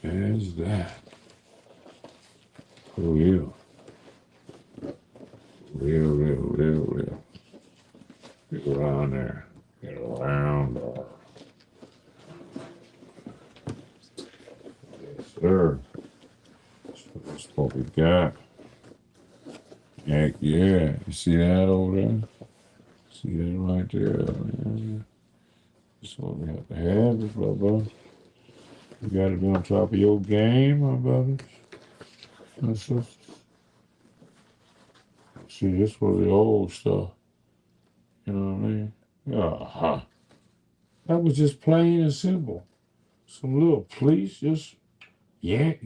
as that. Real, real. Get around there. Get around there. Yes, sir. That's what we got. Heck yeah. You see that over there? See that right there? Yeah. That's what we have to have, brother. You got to be on top of your game, my brothers. That's just, see, this was the old stuff. You know what I mean? Uh-huh. That was just plain and simple. Some little police just yank.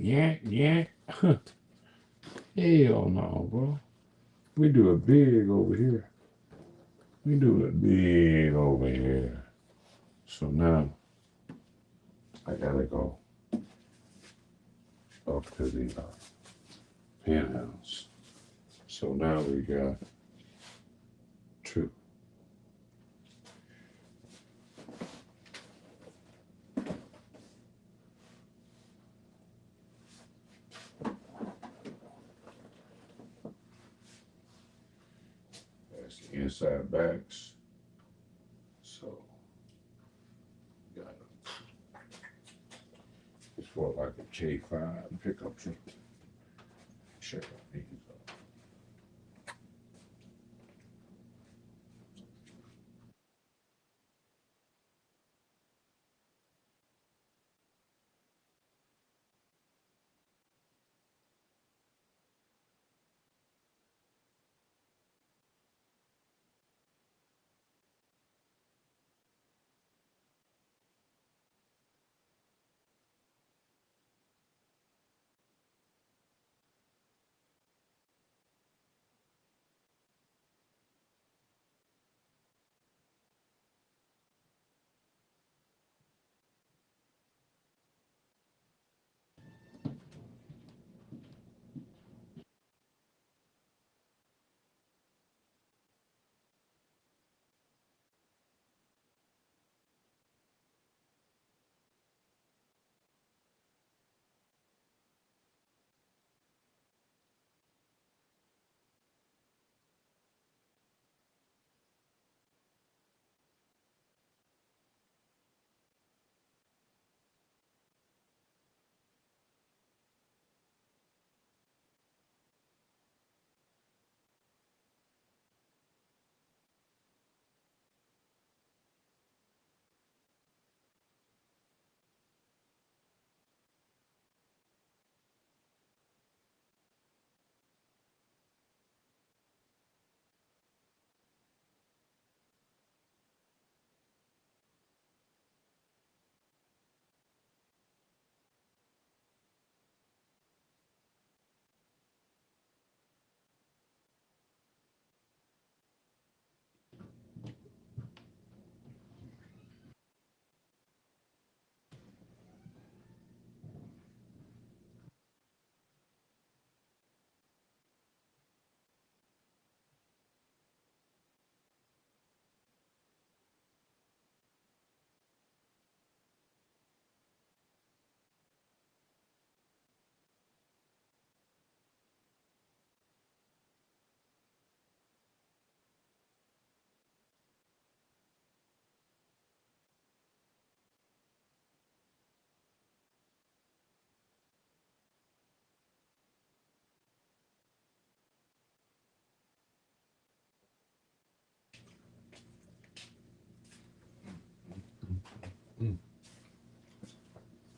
Hell no, bro. We do it big over here. We do it big over here. So now I gotta go up to the penthouse. So now we got two. That's the inside backs. So got it's for like a K5 pickup truck. Check out these.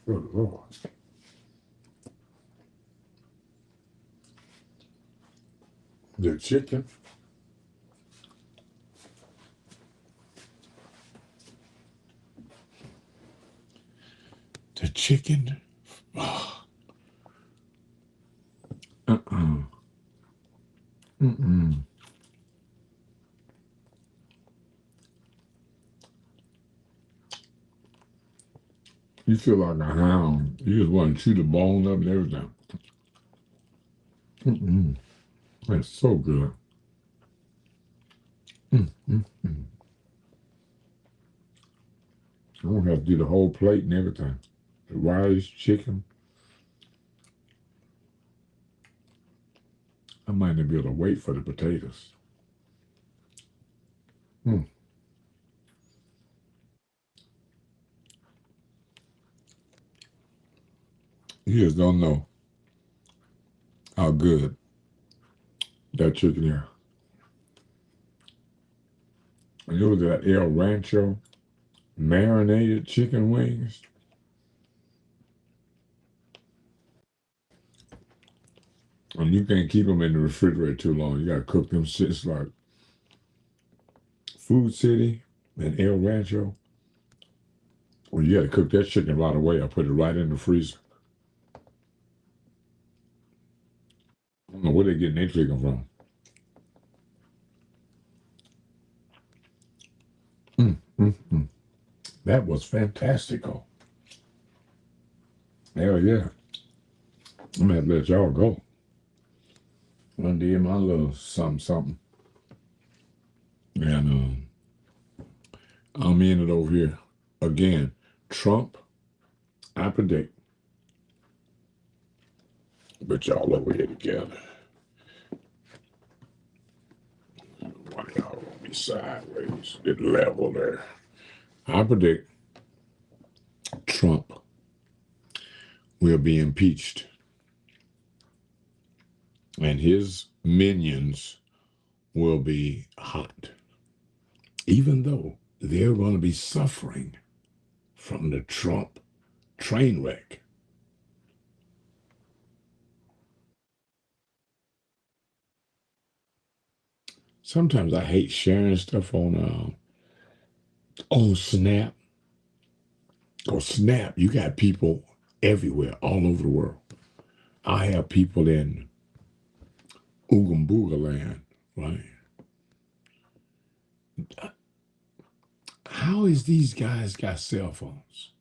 Good Lord. The chicken. The chicken. Oh. Uh-uh. Mm-mm. You feel like a hound. You just want to chew the bone up and everything. Mm-mm. That's so good. Mm-mm. I don't have to do the whole plate and everything. The rice, chicken. I might not be able to wait for the potatoes. Mm. You just don't know how good that chicken is. And you look at that El Rancho marinated chicken wings. And you can't keep them in the refrigerator too long. You got to cook them shits like Food City and El Rancho. Well, you got to cook that chicken right away. I put it right in the freezer. I don't know where they getting their chicken from. Mm. That was fantastical. Hell yeah. I'm going to let y'all go. I did my little something. And I'm in it over here. Again, Trump, I predict. But y'all over here together. One of y'all gonna be sideways. Get level there. I predict Trump will be impeached. And his minions will be hot. Even though they're going to be suffering from the Trump train wreck. Sometimes I hate sharing stuff on Snap. Or Snap, you got people everywhere, all over the world. I have people in Ooga land, right? How is these guys got cell phones?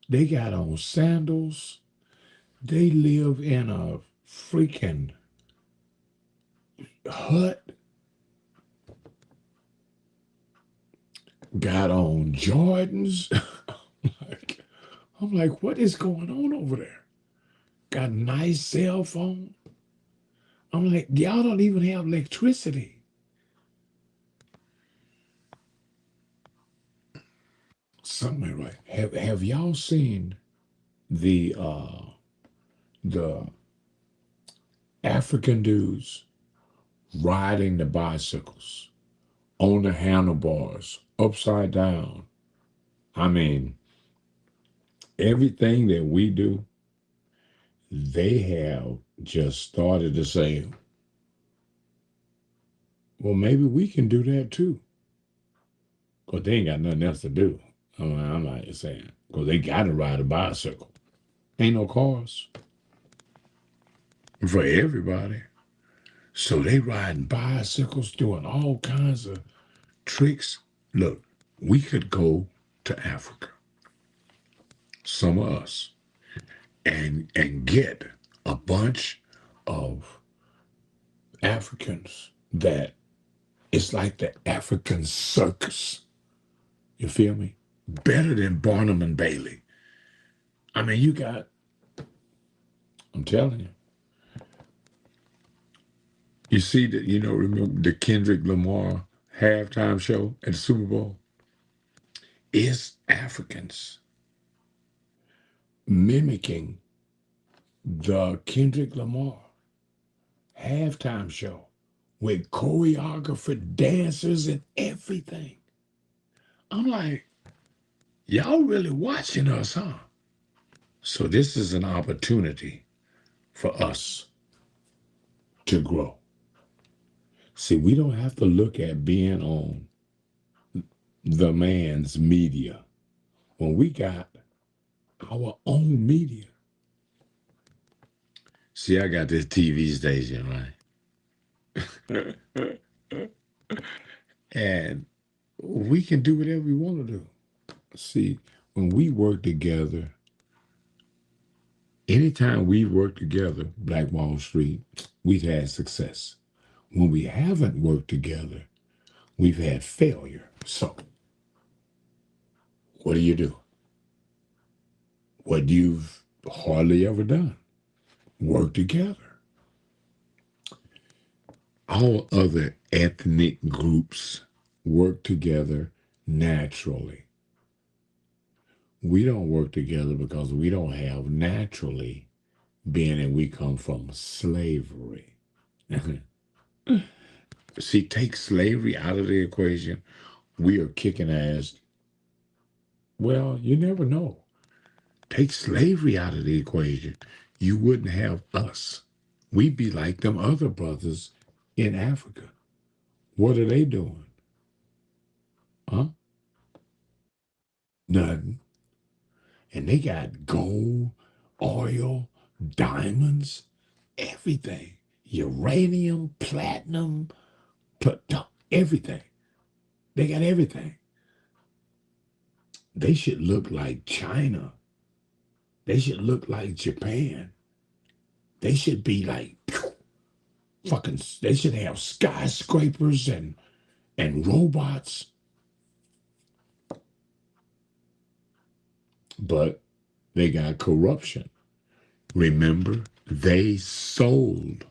They got on sandals. They live in a freaking hut. Got on Jordans. I'm like, what is going on over there? Got a nice cell phone. I'm like, y'all don't even have electricity. Something right. Have y'all seen the African dudes riding the bicycles on the handlebars, upside down? I mean, everything that we do, they have just started to say, well, maybe we can do that too. Because they ain't got nothing else to do. I'm like saying, because they got to ride a bicycle. Ain't no cars for everybody. So they riding bicycles, doing all kinds of tricks. Look, we could go to Africa, some of us, and get a bunch of Africans that it's like the African circus. You feel me? Better than Barnum and Bailey. I mean, I'm telling you. You see that, remember the Kendrick Lamar halftime show at the Super Bowl? It's Africans mimicking the Kendrick Lamar halftime show with choreographer, dancers, and everything. I'm like, y'all really watching us, huh? So this is an opportunity for us to grow. See, we don't have to look at being on the man's media when we got our own media. See, I got this TV station, right? And we can do whatever we want to do. See, when we work together, anytime we work together, Black Wall Street, we've had success. When we haven't worked together, we've had failure. So, what do you do? What you've hardly ever done? Work together. All other ethnic groups work together naturally. We don't work together because we don't have naturally, being that we come from slavery. See, take slavery out of the equation, we are kicking ass. Well, you never know. Take slavery out of the equation, you wouldn't have us. We'd be like them other brothers in Africa. What are they doing? Huh? Nothing. And they got gold, oil, diamonds, everything. Uranium, platinum, everything. They got everything. They should look like China. They should look like Japan. They should be like fucking. They should have skyscrapers and robots. But they got corruption. Remember, they sold.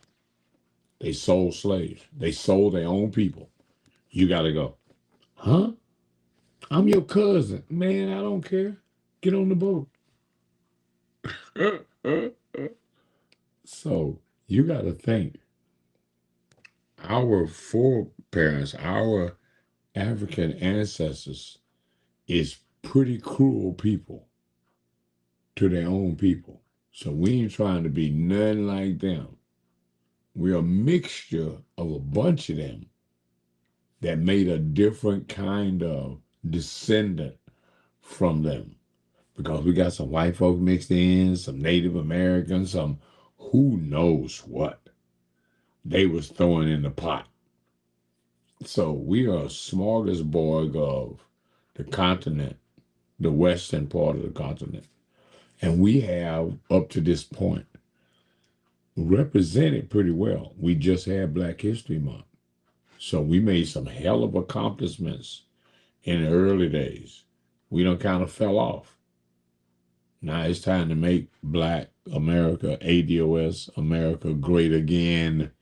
They sold slaves. They sold their own people. You got to go. Huh? I'm your cousin. Man, I don't care. Get on the boat. So you got to think, our foreparents, our African ancestors is pretty cruel people to their own people. So we ain't trying to be nothing like them. We're a mixture of a bunch of them that made a different kind of descendant from them. Because we got some white folk mixed in, some Native Americans, some who knows what they was throwing in the pot. So we are a smorgasbord of the continent, the western part of the continent. And we have, up to this point, represented pretty well. We just had Black History Month. So we made some hell of accomplishments in the early days. We done kind of fell off. Now it's time to make Black America, ADOS, America great again.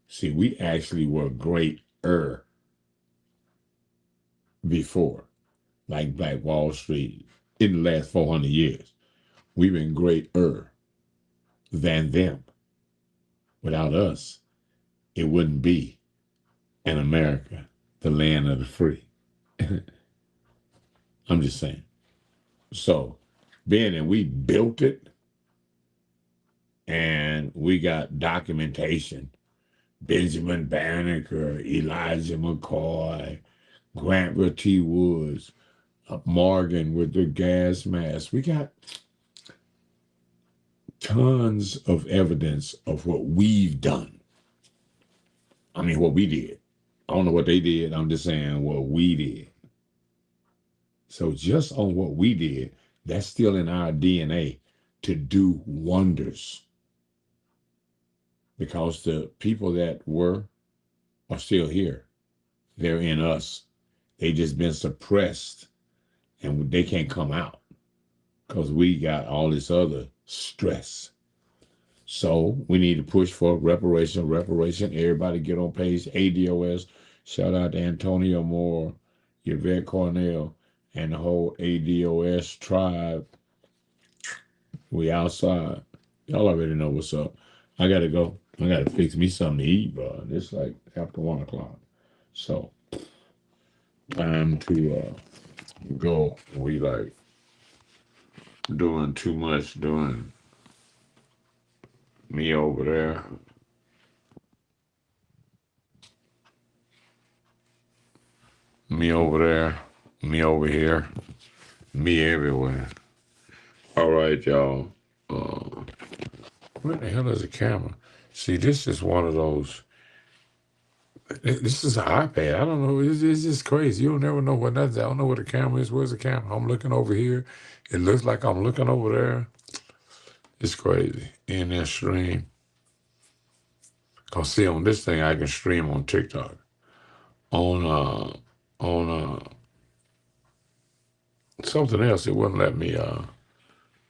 See, we actually were greater before, like Black Wall Street, in the last 400 years. We've been greater than them. Without us, it wouldn't be an America, the land of the free. I'm just saying. So, being that we built it and we got documentation, Benjamin Banneker, Elijah McCoy, Grant T. Woods, Morgan with the gas mask. We got tons of evidence of what we've done. I mean, what we did. I don't know what they did. I'm just saying what we did. So just on what we did, that's still in our DNA to do wonders. Because the people that were are still here. They're in us. They just been suppressed and they can't come out because we got all this other stress. So we need to push for reparation. Everybody get on page ADOS. Shout out to Antonio Moore, Yvette Cornell, and the whole ADOS tribe. We outside. Y'all already know what's up. I got to go. I got to fix me something to eat, bro. It's like after 1 o'clock. So time to go. We like doing too much, doing me over there. Me over there. Me over here. Me everywhere. All right, y'all. Uh, where the hell is the camera? See, this is one of those This is an iPad. I don't know. It's just crazy. You don't never know what that's. I don't know where the camera is. Where's the camera? I'm looking over here. It looks like I'm looking over there. It's crazy. In that stream. Cause see on this thing I can stream on TikTok. On something else, it wouldn't let me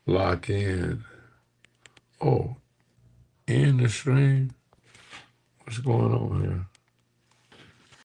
lock in. Oh, in the stream. What's going on here?